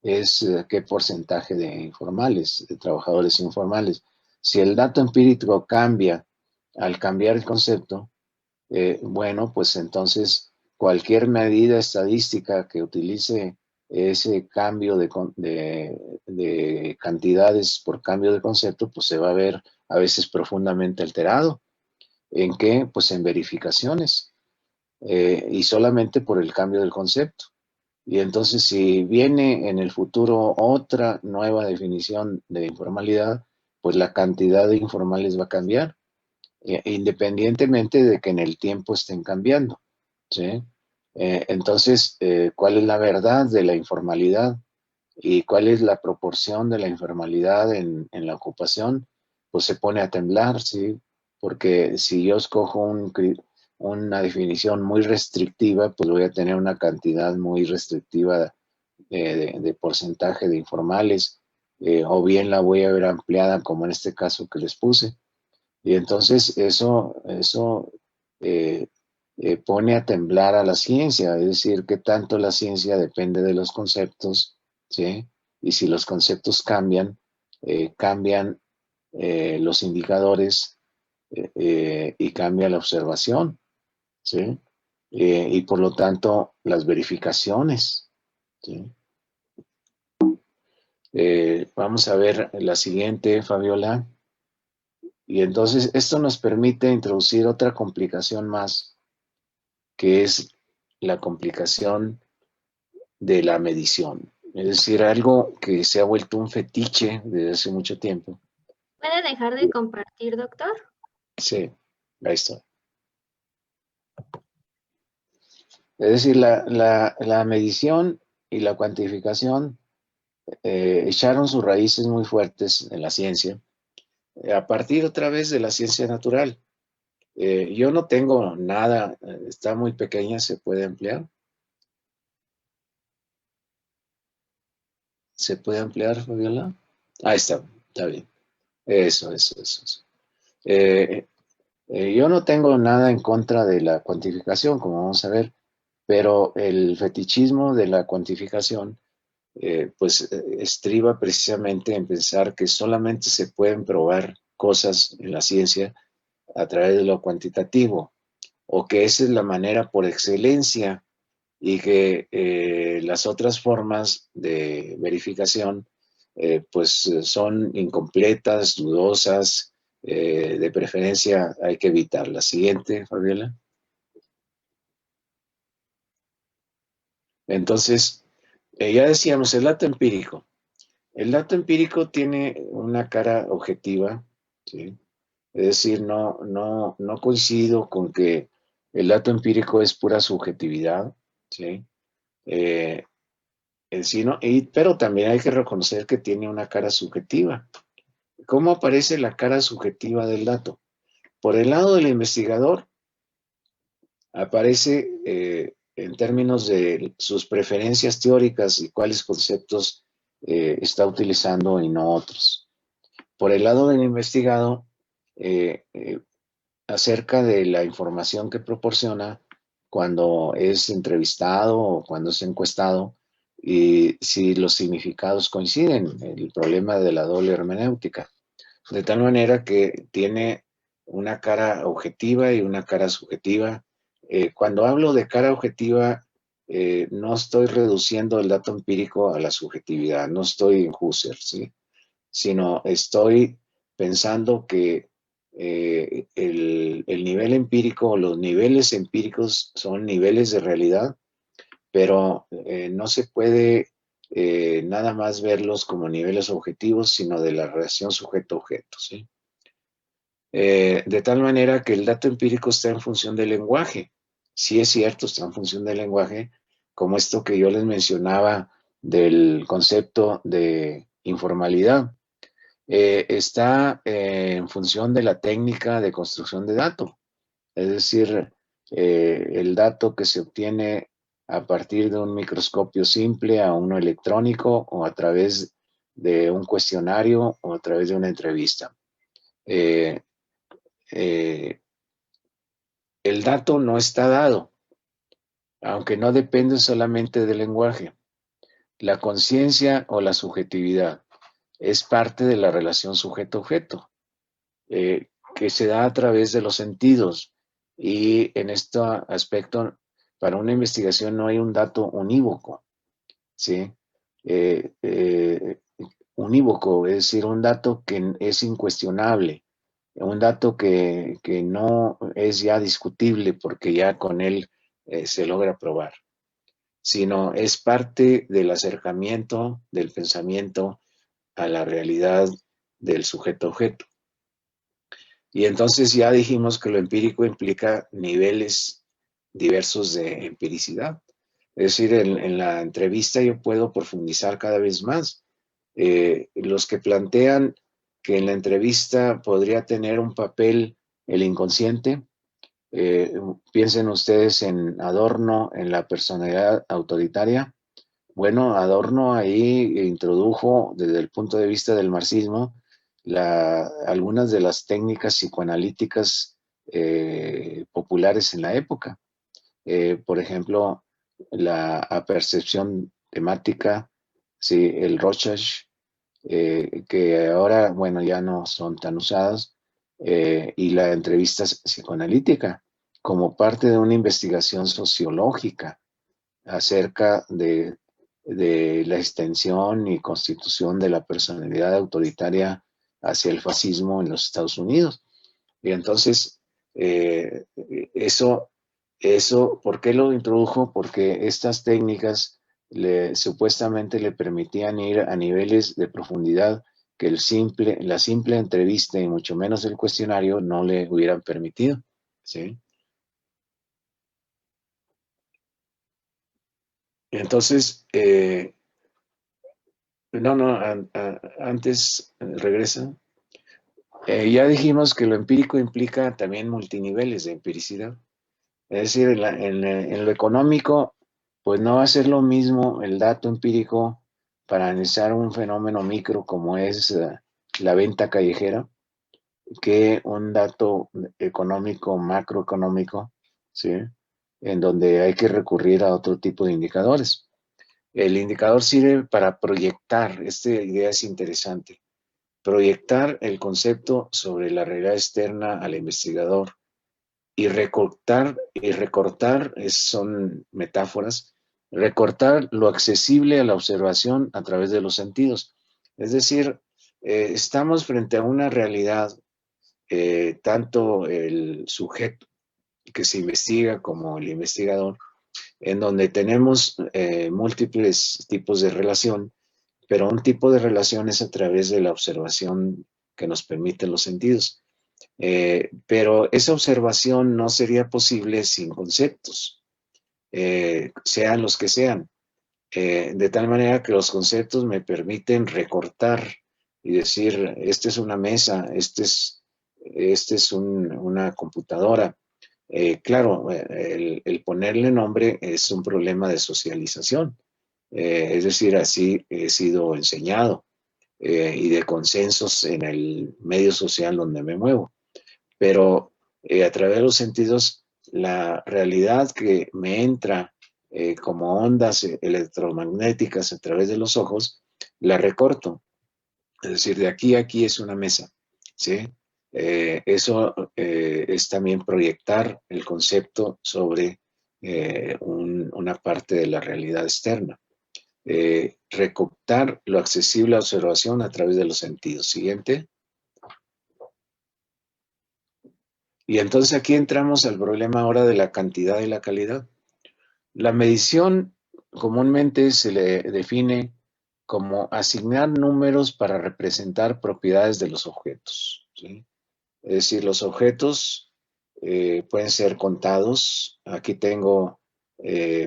es qué porcentaje de informales, de trabajadores informales. Si el dato empírico cambia al cambiar el concepto, bueno, pues entonces cualquier medida estadística que utilice ese cambio de cantidades por cambio de concepto, pues se va a ver a veces profundamente alterado. ¿En qué? Pues en verificaciones y solamente por el cambio del concepto. Y entonces si viene en el futuro otra nueva definición de informalidad, pues la cantidad de informales va a cambiar independientemente de que en el tiempo estén cambiando, ¿sí? Entonces, ¿cuál es la verdad de la informalidad y cuál es la proporción de la informalidad en la ocupación? Pues se pone a temblar, ¿sí? Porque si yo escojo una definición muy restrictiva, pues voy a tener una cantidad muy restrictiva de porcentaje de informales, o bien la voy a ver ampliada como en este caso que les puse. Y entonces eso eh, pone a temblar a la ciencia, es decir, que tanto la ciencia depende de los conceptos, ¿sí? Y si los conceptos cambian, cambian los indicadores y cambia la observación, ¿sí? Y por lo tanto, las verificaciones, ¿sí? Vamos a ver la siguiente, Fabiola. Y entonces esto nos permite introducir otra complicación más, que es la complicación de la medición. Es decir, algo que se ha vuelto un fetiche desde hace mucho tiempo.
¿Puede dejar de compartir, doctor?
Sí, ahí está. Es decir, la medición y la cuantificación echaron sus raíces muy fuertes en la ciencia, a partir otra vez de la ciencia natural. Yo no tengo nada, está muy pequeña, se puede ampliar. ¿Se puede ampliar, Fabiola? Ahí está bien. Eso. Eh, yo no tengo nada en contra de la cuantificación, como vamos a ver, pero el fetichismo de la cuantificación, pues estriba precisamente en pensar que solamente se pueden probar cosas en la ciencia a través de lo cuantitativo, o que esa es la manera por excelencia y que las otras formas de verificación pues son incompletas, dudosas, de preferencia hay que evitar. La siguiente, Fabiola. Entonces, ya decíamos, el dato empírico. El dato empírico tiene una cara objetiva, ¿sí? Es decir, no coincido con que el dato empírico es pura subjetividad, ¿sí? Eh, sí, ¿no? Pero también hay que reconocer que tiene una cara subjetiva. ¿Cómo aparece la cara subjetiva del dato? Por el lado del investigador, aparece en términos de sus preferencias teóricas y cuáles conceptos está utilizando y no otros. Por el lado del investigado, eh, eh, acerca de la información que proporciona cuando es entrevistado o cuando es encuestado y si los significados coinciden, el problema de la doble hermenéutica, de tal manera que tiene una cara objetiva y una cara subjetiva. Cuando hablo de cara objetiva, no estoy reduciendo el dato empírico a la subjetividad, no estoy en Husserl, ¿sí? Sino estoy pensando que el nivel empírico o los niveles empíricos son niveles de realidad, pero no se puede nada más verlos como niveles objetivos, sino de la relación sujeto-objeto, ¿sí? De tal manera que el dato empírico está en función del lenguaje. Sí es cierto, está en función del lenguaje, como esto que yo les mencionaba del concepto de informalidad. Está en función de la técnica de construcción de datos, es decir, el dato que se obtiene a partir de un microscopio simple a uno electrónico o a través de un cuestionario o a través de una entrevista. Eh, eh, el dato no está dado, aunque no depende solamente del lenguaje. La conciencia o la subjetividad es parte de la relación sujeto-objeto. Que se da a través de los sentidos. Y en este aspecto, para una investigación no hay un dato unívoco, ¿sí? Eh, eh, Unívoco, es decir, un dato que es incuestionable, un dato que no es ya discutible porque ya con él se logra probar, sino es parte del acercamiento del pensamiento a la realidad del sujeto-objeto. Y entonces ya dijimos que lo empírico implica niveles diversos de empiricidad. Es decir, en la entrevista yo puedo profundizar cada vez más. Los que plantean que en la entrevista podría tener un papel el inconsciente, eh, piensen ustedes en Adorno, en la personalidad autoritaria. Bueno, Adorno ahí introdujo desde el punto de vista del marxismo algunas de las técnicas psicoanalíticas populares en la época. Por ejemplo, la apercepción temática, ¿sí? El Rorschach, que ahora, bueno, ya no son tan usadas, y la entrevista psicoanalítica como parte de una investigación sociológica acerca de la extensión y constitución de la personalidad autoritaria hacia el fascismo en los Estados Unidos. Y entonces, eh, eso, ¿por qué lo introdujo? Porque estas técnicas supuestamente le permitían ir a niveles de profundidad que la simple entrevista y mucho menos el cuestionario no le hubieran permitido. ¿Sí? Entonces, no, no, antes, regresa. Ya dijimos que lo empírico implica también multiniveles de empiricidad. Es decir, en lo económico, pues no va a ser lo mismo el dato empírico para analizar un fenómeno micro como es la venta callejera que un dato económico, macroeconómico, ¿sí? En donde hay que recurrir a otro tipo de indicadores. El indicador sirve para proyectar, esta idea es interesante, proyectar el concepto sobre la realidad externa al investigador y recortar son metáforas, recortar lo accesible a la observación a través de los sentidos. Es decir, estamos frente a una realidad, tanto el sujeto que se investiga como el investigador, en donde tenemos múltiples tipos de relación, pero un tipo de relación es a través de la observación que nos permiten los sentidos. Pero esa observación no sería posible sin conceptos, sean los que sean, de tal manera que los conceptos me permiten recortar y decir, esta es una mesa, este es una computadora. Claro, el ponerle nombre es un problema de socialización, es decir, así he sido enseñado, y de consensos en el medio social donde me muevo. Pero a través de los sentidos, la realidad que me entra como ondas electromagnéticas a través de los ojos, la recorto. Es decir, de aquí a aquí es una mesa, ¿sí? Eso es también proyectar el concepto sobre una parte de la realidad externa. Recoptar lo accesible a observación a través de los sentidos. Siguiente. Y entonces aquí entramos al problema ahora de la cantidad y la calidad. La medición comúnmente se le define como asignar números para representar propiedades de los objetos, ¿sí? Es decir, los objetos pueden ser contados. Aquí tengo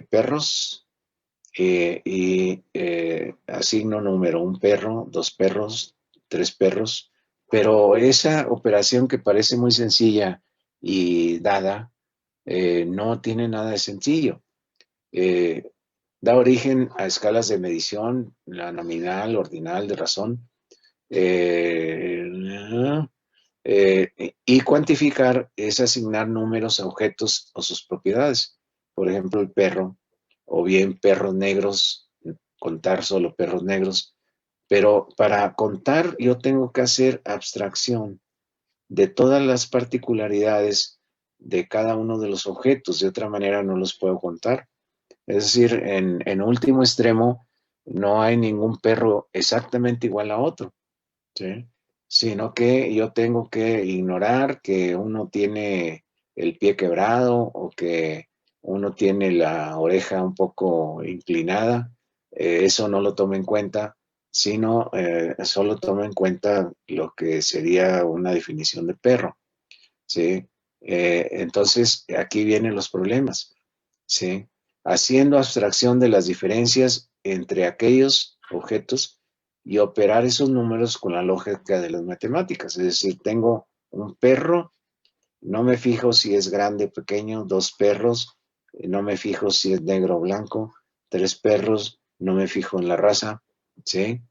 perros, y asigno número, un perro, dos perros, tres perros, pero esa operación que parece muy sencilla y dada, no tiene nada de sencillo. Eh, Da origen a escalas de medición, la nominal, ordinal, de razón, eh, y cuantificar es asignar números a objetos o sus propiedades. Por ejemplo, el perro, o bien perros negros, contar solo perros negros. Pero para contar yo tengo que hacer abstracción de todas las particularidades de cada uno de los objetos. De otra manera no los puedo contar. Es decir, en último extremo, no hay ningún perro exactamente igual a otro, ¿sí? Sino que yo tengo que ignorar que uno tiene el pie quebrado o que uno tiene la oreja un poco inclinada. Eso no lo tomo en cuenta, sino solo tomo en cuenta lo que sería una definición de perro, ¿sí? Entonces, aquí vienen los problemas, ¿sí? Haciendo abstracción de las diferencias entre aquellos objetos y operar esos números con la lógica de las matemáticas. Es decir, tengo un perro, no me fijo si es grande o pequeño, dos perros, no me fijo si es negro o blanco, tres perros, no me fijo en la raza, ¿sí?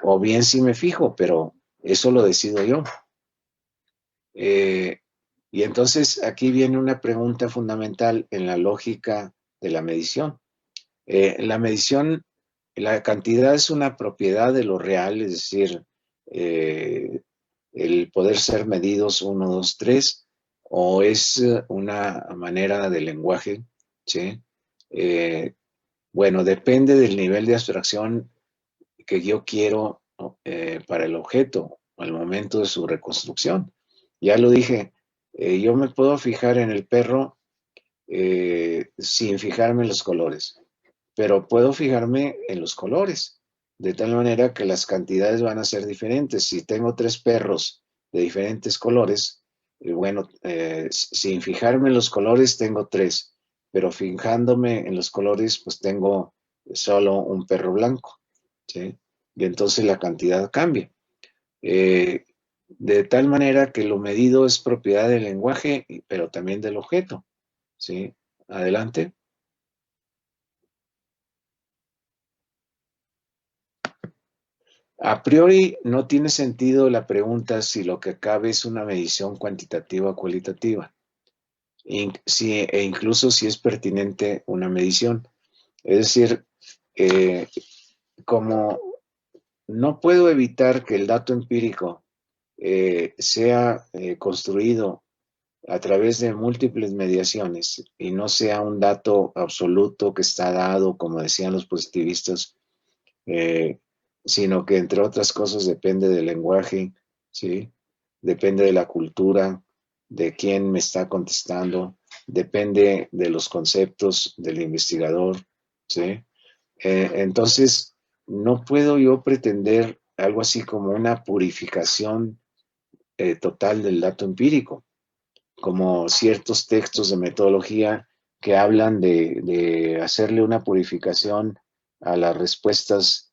O bien sí me fijo, pero eso lo decido yo. Eh, Y entonces aquí viene una pregunta fundamental en la lógica de la medición. La medición, la cantidad es una propiedad de lo real, es decir, el poder ser medidos 1, 2, 3, o es una manera de lenguaje, ¿sí? Bueno, depende del nivel de abstracción que yo quiero para el objeto al momento de su reconstrucción. Ya lo dije, yo me puedo fijar en el perro sin fijarme en los colores, pero puedo fijarme en los colores, de tal manera que las cantidades van a ser diferentes. Si tengo 3 perros de diferentes colores, bueno, sin fijarme en los colores tengo 3, pero fijándome en los colores, pues tengo solo un perro blanco, ¿sí? Y entonces la cantidad cambia. De tal manera que lo medido es propiedad del lenguaje, pero también del objeto, ¿sí? Adelante. A priori no tiene sentido la pregunta si lo que cabe es una medición cuantitativa o cualitativa, e incluso si es pertinente una medición. Es decir, como no puedo evitar que el dato empírico sea construido a través de múltiples mediaciones y no sea un dato absoluto que está dado, como decían los positivistas, eh, sino que entre otras cosas depende del lenguaje, ¿sí? Depende de la cultura, de quién me está contestando, depende de los conceptos del investigador, ¿sí? Entonces, no puedo yo pretender algo así como una purificación total del dato empírico, como ciertos textos de metodología que hablan de hacerle una purificación a las respuestas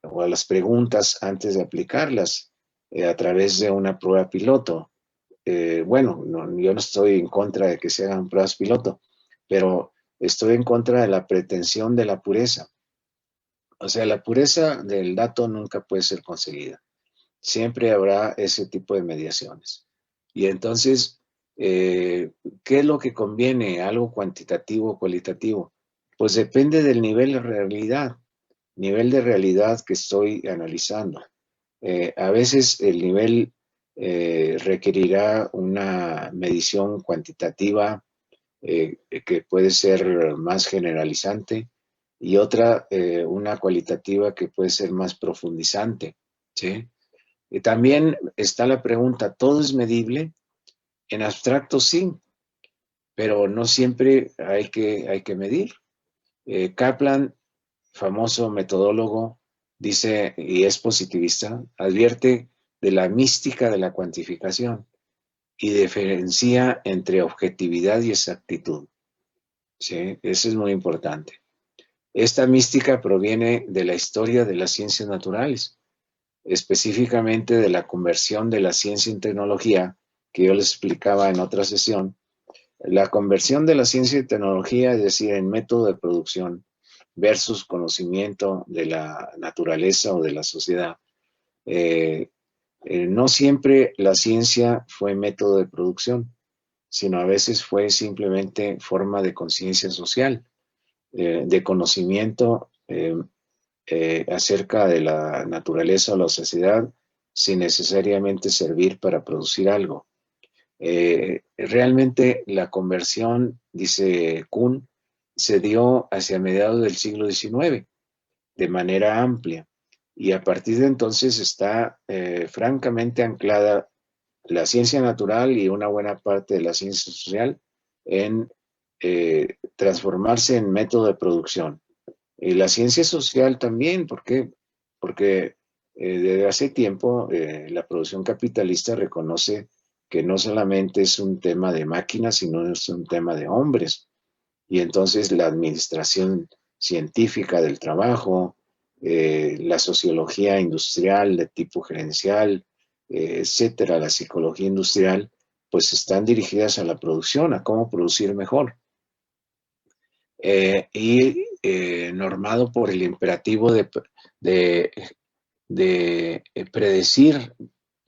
o a las preguntas antes de aplicarlas a través de una prueba piloto. Bueno, yo no estoy en contra de que se hagan pruebas piloto, pero estoy en contra de la pretensión de la pureza. O sea, la pureza del dato nunca puede ser conseguida. Siempre habrá ese tipo de mediaciones. Y entonces, ¿qué es lo que conviene? ¿Algo cuantitativo o cualitativo? Pues depende del nivel de realidad que estoy analizando. A veces el nivel requerirá una medición cuantitativa que puede ser más generalizante y otra, una cualitativa que puede ser más profundizante, ¿sí? Y también está la pregunta, ¿todo es medible? En abstracto sí, pero no siempre hay que medir. Kaplan, famoso metodólogo, dice, y es positivista, advierte de la mística de la cuantificación y diferencia entre objetividad y exactitud. ¿Sí? Eso es muy importante. Esta mística proviene de la historia de las ciencias naturales, específicamente de la conversión de la ciencia en tecnología, que yo les explicaba en otra sesión. La conversión de la ciencia y tecnología, es decir, en método de producción versus conocimiento de la naturaleza o de la sociedad. No siempre la ciencia fue método de producción, sino a veces fue simplemente forma de conciencia social, de conocimiento acerca de la naturaleza o la sociedad sin necesariamente servir para producir algo. Realmente la conversión, dice Kuhn, se dio hacia mediados del siglo XIX de manera amplia y a partir de entonces está francamente anclada la ciencia natural y una buena parte de la ciencia social en transformarse en método de producción. Y la ciencia social también, ¿por qué? Porque desde hace tiempo la producción capitalista reconoce que no solamente es un tema de máquinas, sino es un tema de hombres. Y entonces la administración científica del trabajo, la sociología industrial de tipo gerencial, etcétera, la psicología industrial, pues están dirigidas a la producción, a cómo producir mejor. Y normado por el imperativo de predecir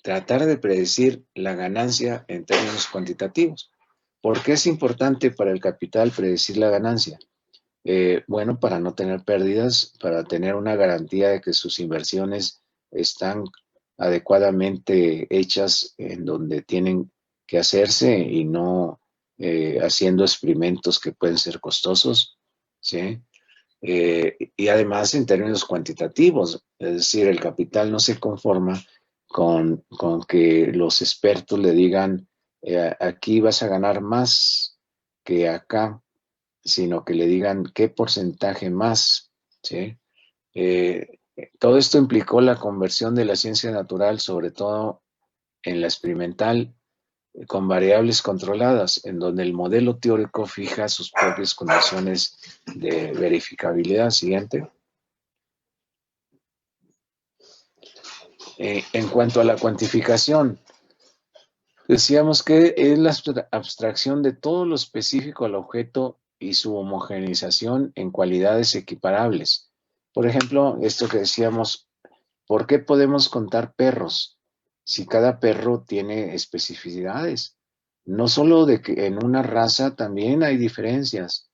tratar de predecir la ganancia en términos cuantitativos. ¿Por qué es importante para el capital predecir la ganancia? Bueno, para no tener pérdidas, para tener una garantía de que sus inversiones están adecuadamente hechas en donde tienen que hacerse y no haciendo experimentos que pueden ser costosos, ¿sí? Y además en términos cuantitativos, es decir, el capital no se conforma con que los expertos le digan, aquí vas a ganar más que acá, sino que le digan qué porcentaje más, ¿sí? Eh, Todo esto implicó la conversión de la ciencia natural, sobre todo en la experimental, con variables controladas, en donde el modelo teórico fija sus propias condiciones de verificabilidad. Siguiente. En cuanto a la cuantificación, decíamos que es la abstracción de todo lo específico al objeto y su homogeneización en cualidades equiparables. Por ejemplo, esto que decíamos, ¿por qué podemos contar perros si cada perro tiene especificidades? No solo de que en una raza también hay diferencias.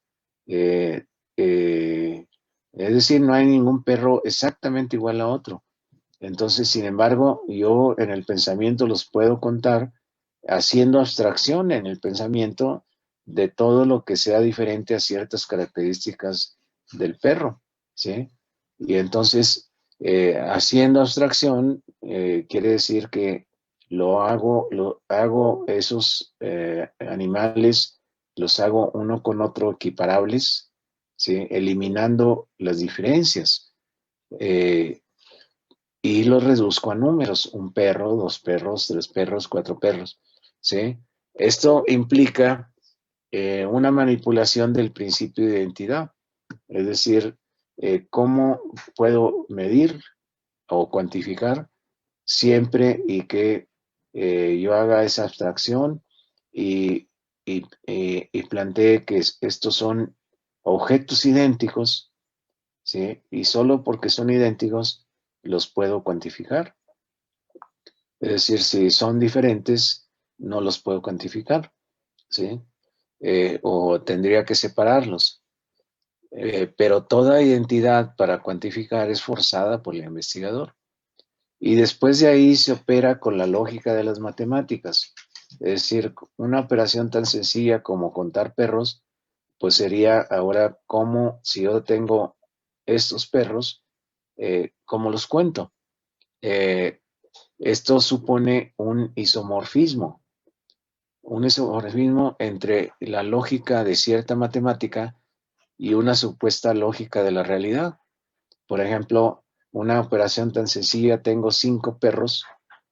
Eh, es decir, no hay ningún perro exactamente igual a otro. Entonces, sin embargo, yo en el pensamiento los puedo contar haciendo abstracción en el pensamiento de todo lo que sea diferente a ciertas características del perro, ¿sí? Y entonces, haciendo abstracción, quiere decir que lo hago esos animales, los hago uno con otro equiparables, ¿sí? Eliminando las diferencias. Eh, y los reduzco a números, un perro, dos perros, tres perros, cuatro perros, ¿sí? Esto implica una manipulación del principio de identidad, es decir, cómo puedo medir o cuantificar siempre y que yo haga esa abstracción y, y plantee que estos son objetos idénticos, ¿sí? Y solo porque son idénticos los puedo cuantificar. Es decir, si son diferentes, no los puedo cuantificar, ¿sí? O tendría que separarlos. Pero toda identidad para cuantificar es forzada por el investigador. Y después de ahí se opera con la lógica de las matemáticas. Es decir, una operación tan sencilla como contar perros, pues sería ahora como si yo tengo estos perros, ¿cómo los cuento? Eh, Esto supone un isomorfismo entre la lógica de cierta matemática y una supuesta lógica de la realidad. Por ejemplo, una operación tan sencilla, tengo 5 perros,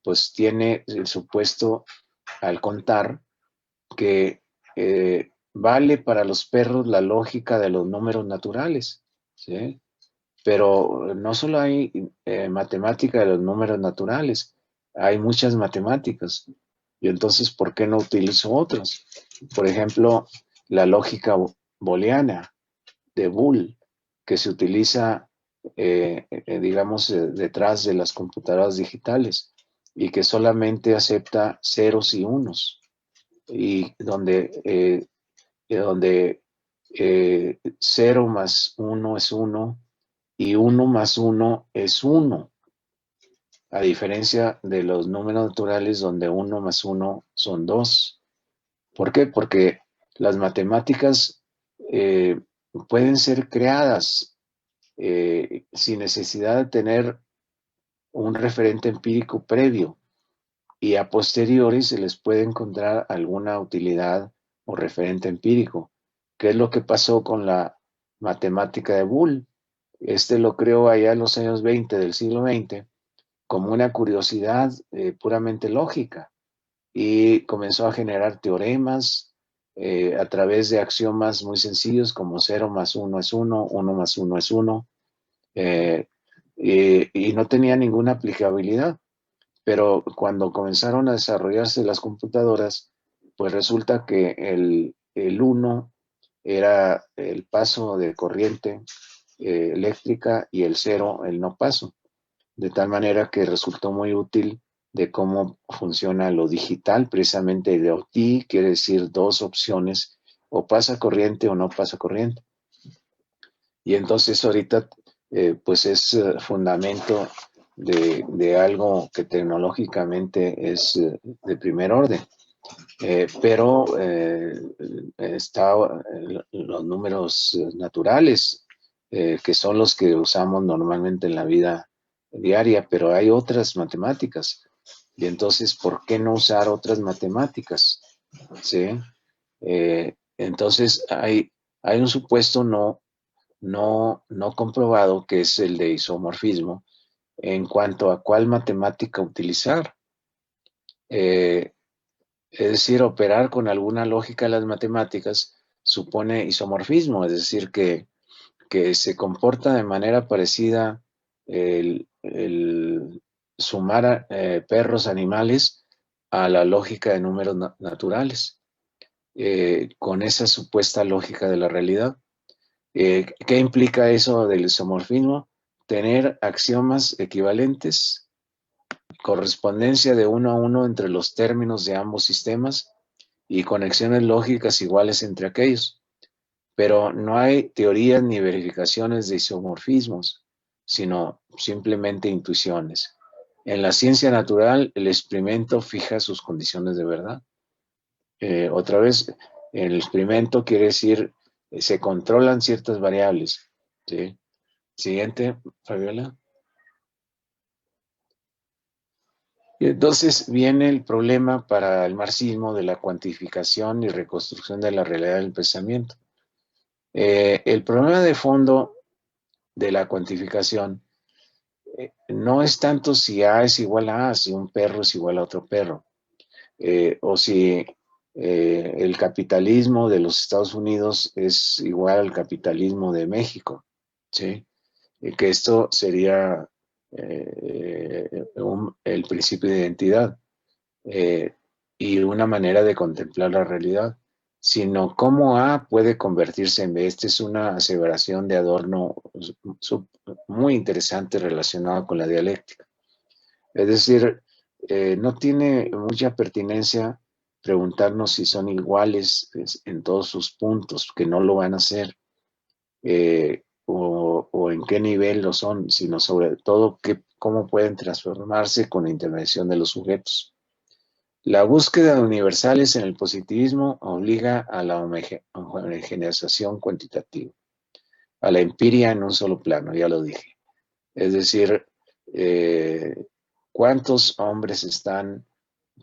pues tiene el supuesto al contar que vale para los perros la lógica de los números naturales, ¿sí? Pero no solo hay matemática de los números naturales, hay muchas matemáticas. Y entonces, ¿por qué no utilizo otras? Por ejemplo, la lógica booleana de Boole, que se utiliza, digamos, detrás de las computadoras digitales y que solamente acepta ceros y unos, y donde 0 más 1 es 1 y 1 más 1 es 1, a diferencia de los números naturales donde 1 más 1 son 2. ¿Por qué? Porque las matemáticas eh, pueden ser creadas sin necesidad de tener un referente empírico previo y a posteriori se les puede encontrar alguna utilidad o referente empírico. ¿Qué es lo que pasó con la matemática de Boole? Este lo creó allá en los años 20 del siglo XX como una curiosidad puramente lógica y comenzó a generar teoremas a través de axiomas muy sencillos como 0 más 1 es 1, 1 más 1 es 1, y no tenía ninguna aplicabilidad. Pero cuando comenzaron a desarrollarse las computadoras, pues resulta que el 1 era el paso de corriente eléctrica y el 0 el no paso, de tal manera que resultó muy útil de cómo funciona lo digital, precisamente de OT, quiere decir dos opciones, o pasa corriente o no pasa corriente. Y entonces ahorita pues es fundamento de algo que tecnológicamente es de primer orden. Pero está los números naturales, que son los que usamos normalmente en la vida diaria, pero hay otras matemáticas. Y entonces, ¿por qué no usar otras matemáticas? ¿Sí? Entonces, hay un supuesto no comprobado, que es el de isomorfismo, en cuanto a cuál matemática utilizar. Es decir, operar con alguna lógica de las matemáticas supone isomorfismo, es decir, que se comporta de manera parecida el sumar perros animales a la lógica de números naturales, con esa supuesta lógica de la realidad. ¿Qué implica eso del isomorfismo? Tener axiomas equivalentes, correspondencia de uno a uno entre los términos de ambos sistemas y conexiones lógicas iguales entre aquellos. Pero no hay teorías ni verificaciones de isomorfismos, sino simplemente intuiciones. En la ciencia natural, el experimento fija sus condiciones de verdad. Otra vez, el experimento quiere decir, se controlan ciertas variables. ¿Sí? Siguiente, Fabiola. Y entonces viene el problema para el marxismo de la cuantificación y reconstrucción de la realidad del pensamiento. El problema de fondo de la cuantificación no es tanto si A es igual a A, si un perro es igual a otro perro, o si el capitalismo de los Estados Unidos es igual al capitalismo de México, ¿sí? Que esto sería el principio de identidad eh, y una manera de contemplar la realidad, sino cómo A puede convertirse en B. Esta es una aseveración de Adorno muy interesante relacionada con la dialéctica. Es decir, no tiene mucha pertinencia preguntarnos si son iguales en todos sus puntos, que no lo van a hacer, o en qué nivel lo son, sino sobre todo cómo pueden transformarse con la intervención de los sujetos. La búsqueda de universales en el positivismo obliga a la homogeneización cuantitativa, a la empiria en un solo plano, ya lo dije. Es decir, ¿cuántos hombres están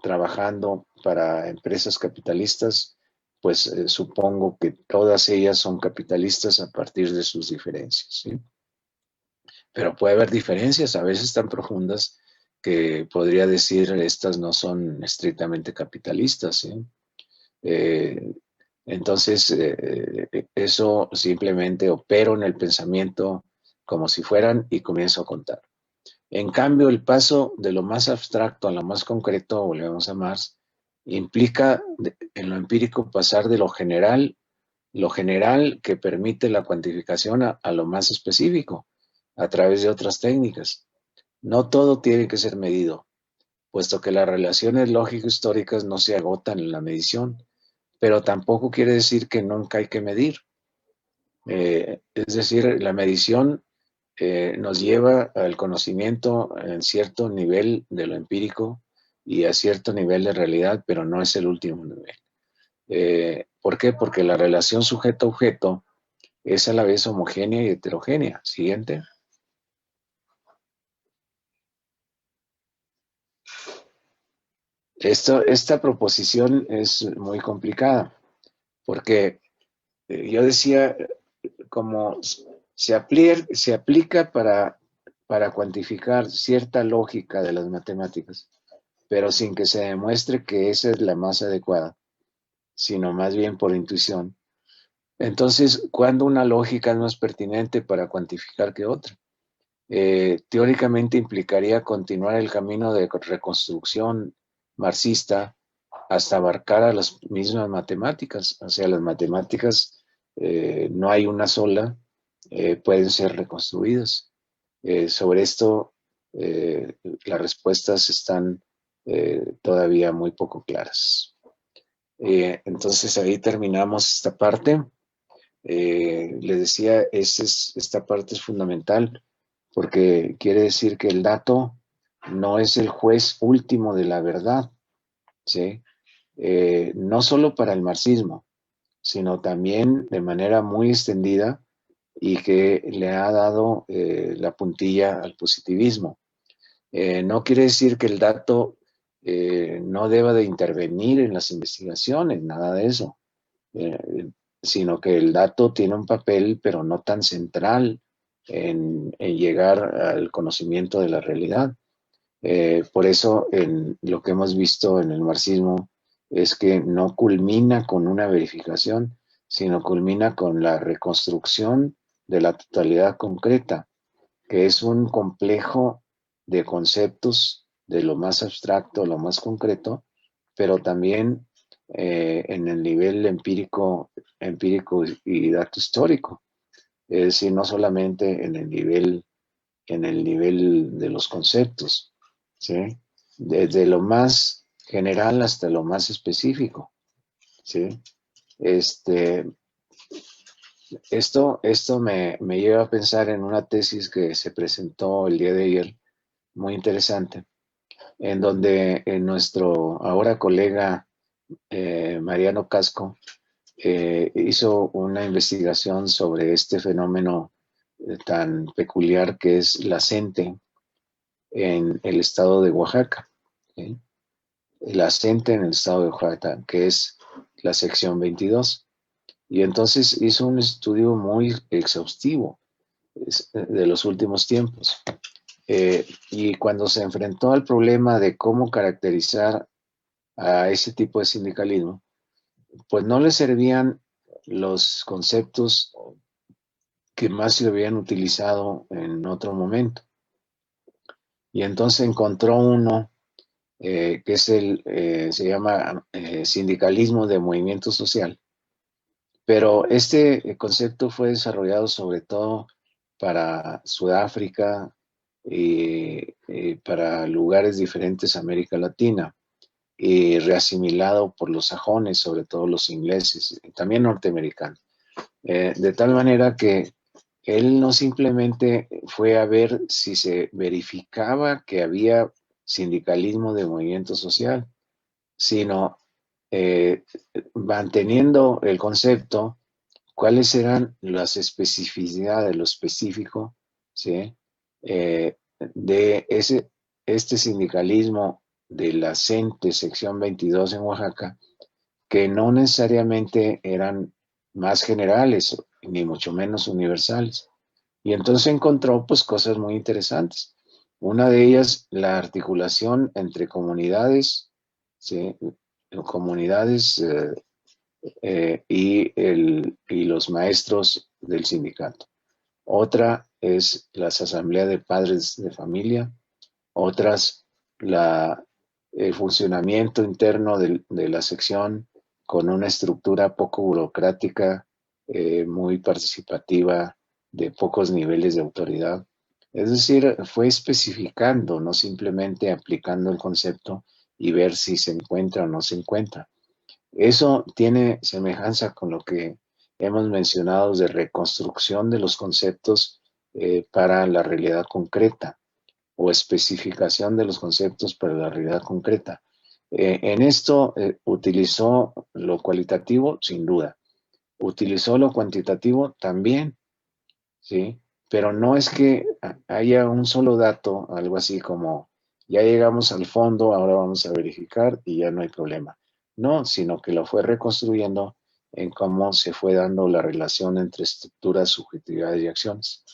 trabajando para empresas capitalistas? Pues supongo que todas ellas son capitalistas a partir de sus diferencias, ¿sí? Pero puede haber diferencias, a veces tan profundas, que podría decir estas no son estrictamente capitalistas, ¿sí? Eh, entonces, eso simplemente opero en el pensamiento como si fueran y comienzo a contar. En cambio, el paso de lo más abstracto a lo más concreto, volvemos a Marx, implica en lo empírico pasar de lo general que permite la cuantificación a lo más específico, a través de otras técnicas. No todo tiene que ser medido, puesto que las relaciones lógico-históricas no se agotan en la medición, pero tampoco quiere decir que nunca hay que medir. Es decir, la medición nos lleva al conocimiento en cierto nivel de lo empírico y a cierto nivel de realidad, pero no es el último nivel. ¿Por qué? Porque la relación sujeto-objeto es a la vez homogénea y heterogénea. Siguiente. Esta proposición es muy complicada, porque yo decía, como se aplica para cuantificar cierta lógica de las matemáticas, pero sin que se demuestre que esa es la más adecuada, sino más bien por intuición. Entonces, ¿cuándo una lógica no es pertinente para cuantificar que otra? Teóricamente implicaría continuar el camino de reconstrucción marxista hasta abarcar a las mismas matemáticas. O sea, las matemáticas no hay una sola, pueden ser reconstruidas. Sobre esto, las respuestas están todavía muy poco claras. Entonces ahí terminamos esta parte. Les decía, esta parte es fundamental porque quiere decir que el dato no es el juez último de la verdad, ¿sí? No solo para el marxismo, sino también de manera muy extendida y que le ha dado la puntilla al positivismo. No quiere decir que el dato no deba de intervenir en las investigaciones, nada de eso, sino que el dato tiene un papel, pero no tan central en llegar al conocimiento de la realidad. Por eso lo que hemos visto en el marxismo es que no culmina con una verificación, sino culmina con la reconstrucción de la totalidad concreta, que es un complejo de conceptos de lo más abstracto a lo más concreto, pero también en el nivel empírico y dato histórico. Es decir, no solamente en el nivel de los conceptos, ¿sí? Desde lo más general hasta lo más específico, ¿sí? Este, esto me lleva a pensar en una tesis que se presentó el día de ayer, muy interesante, en donde nuestro ahora colega Mariano Casco hizo una investigación sobre este fenómeno tan peculiar que es la CENTE en el estado de Oaxaca, ¿sí? La CENTE en el estado de Oaxaca, que es la sección 22. Y entonces hizo un estudio muy exhaustivo de los últimos tiempos. Y cuando se enfrentó al problema de cómo caracterizar a ese tipo de sindicalismo, pues no le servían los conceptos que más se habían utilizado en otro momento. Y entonces encontró uno que es se llama sindicalismo de movimiento social. Pero este concepto fue desarrollado sobre todo para Sudáfrica y para lugares diferentes de América Latina y reasimilado por los sajones, sobre todo los ingleses, y también norteamericanos. De tal manera que él no simplemente fue a ver si se verificaba que había sindicalismo de movimiento social, sino eh, manteniendo el concepto, cuáles eran las especificidades, lo específico, ¿sí? De este sindicalismo de la CENTE, sección 22 en Oaxaca, que no necesariamente eran más generales, ni mucho menos universales. Y entonces encontró pues cosas muy interesantes. Una de ellas, la articulación entre comunidades, ¿sí? Comunidades y los maestros del sindicato. Otra es las asambleas de padres de familia, otras el funcionamiento interno de la sección con una estructura poco burocrática, muy participativa, de pocos niveles de autoridad. Es decir, fue especificando, no simplemente aplicando el concepto y ver si se encuentra o no se encuentra. Eso tiene semejanza con lo que hemos mencionado de reconstrucción de los conceptos para la realidad concreta o especificación de los conceptos para la realidad concreta. En esto utilizó lo cualitativo, sin duda. Utilizó lo cuantitativo también, ¿sí? Pero no es que haya un solo dato, algo así como, ya llegamos al fondo, ahora vamos a verificar y ya no hay problema. No, sino que lo fue reconstruyendo en cómo se fue dando la relación entre estructuras, subjetividades y acciones.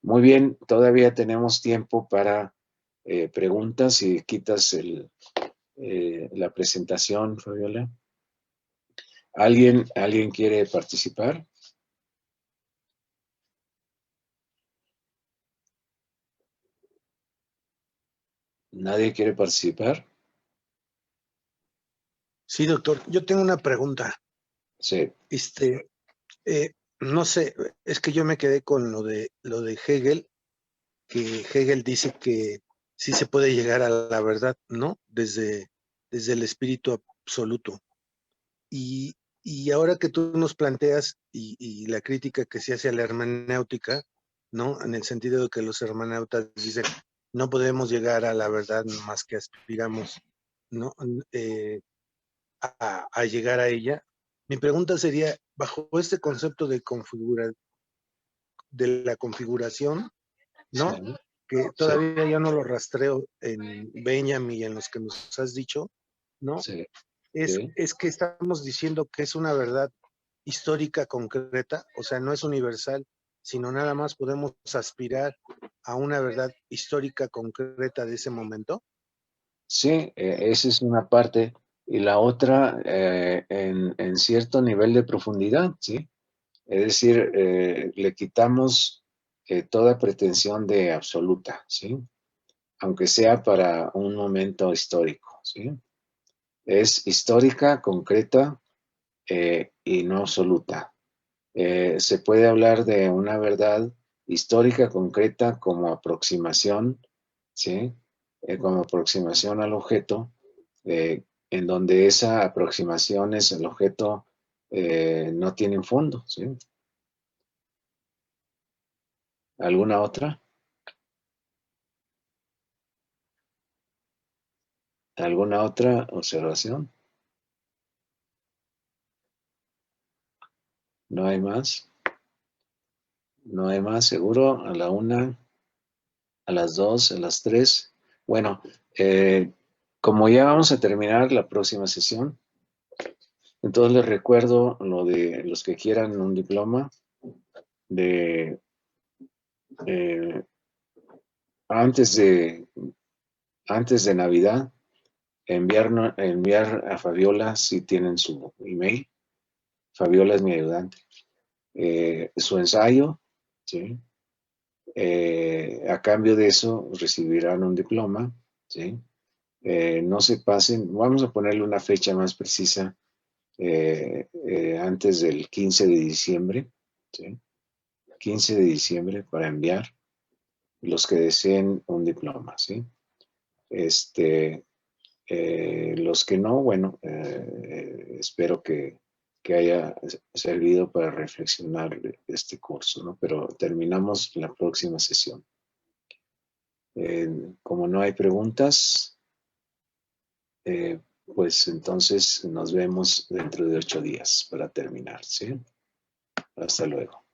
Muy bien, todavía tenemos tiempo para preguntas y quitas la presentación, Fabiola. ¿Alguien quiere participar? ¿Nadie quiere participar?
Sí, doctor, yo tengo una pregunta.
Sí.
No sé, es que yo me quedé con lo de Hegel, que Hegel dice que sí se puede llegar a la verdad, ¿no? Desde el espíritu absoluto. Y ahora que tú nos planteas y la crítica que se hace a la hermenéutica, ¿no? En el sentido de que los hermeneutas dicen, no podemos llegar a la verdad más que aspiramos, ¿no? A llegar a ella. Mi pregunta sería, bajo este concepto de la configuración,
Sí,
¿no? Que
sí,
todavía yo no lo rastreo en Benjamin y en los que nos has dicho, ¿no?
sí,
Es,
sí.
es que estamos diciendo que es una verdad histórica concreta, o sea, no es universal, sino nada más podemos aspirar a una verdad histórica concreta de ese momento.
Sí, esa es una parte. Y la otra, en cierto nivel de profundidad, ¿sí? Es decir, le quitamos toda pretensión de absoluta, ¿sí? Aunque sea para un momento histórico, ¿sí? Es histórica, concreta y no absoluta. Se puede hablar de una verdad histórica, concreta, como aproximación, ¿sí? Como aproximación al objeto, en donde esa aproximación es el objeto, no tiene un fondo, ¿sí? ¿Alguna otra? ¿Alguna otra observación? ¿No hay más? ¿No hay más? ¿Seguro? ¿A la una? ¿A las dos? ¿A las tres? Bueno, como ya vamos a terminar la próxima sesión, entonces les recuerdo lo de los que quieran un diploma de eh, antes de antes de Navidad, enviar a Fabiola si tienen su email. Fabiola es mi ayudante. Su ensayo, ¿sí? A cambio de eso recibirán un diploma, ¿sí? No se pasen, vamos a ponerle una fecha más precisa, antes del 15 de diciembre, ¿sí? 15 de diciembre para enviar los que deseen un diploma, ¿sí? Este, los que no, bueno, espero que haya servido para reflexionar este curso, ¿no? Pero terminamos la próxima sesión. Como no hay preguntas, eh, pues entonces nos vemos dentro de 8 días para terminar, ¿sí? Hasta luego.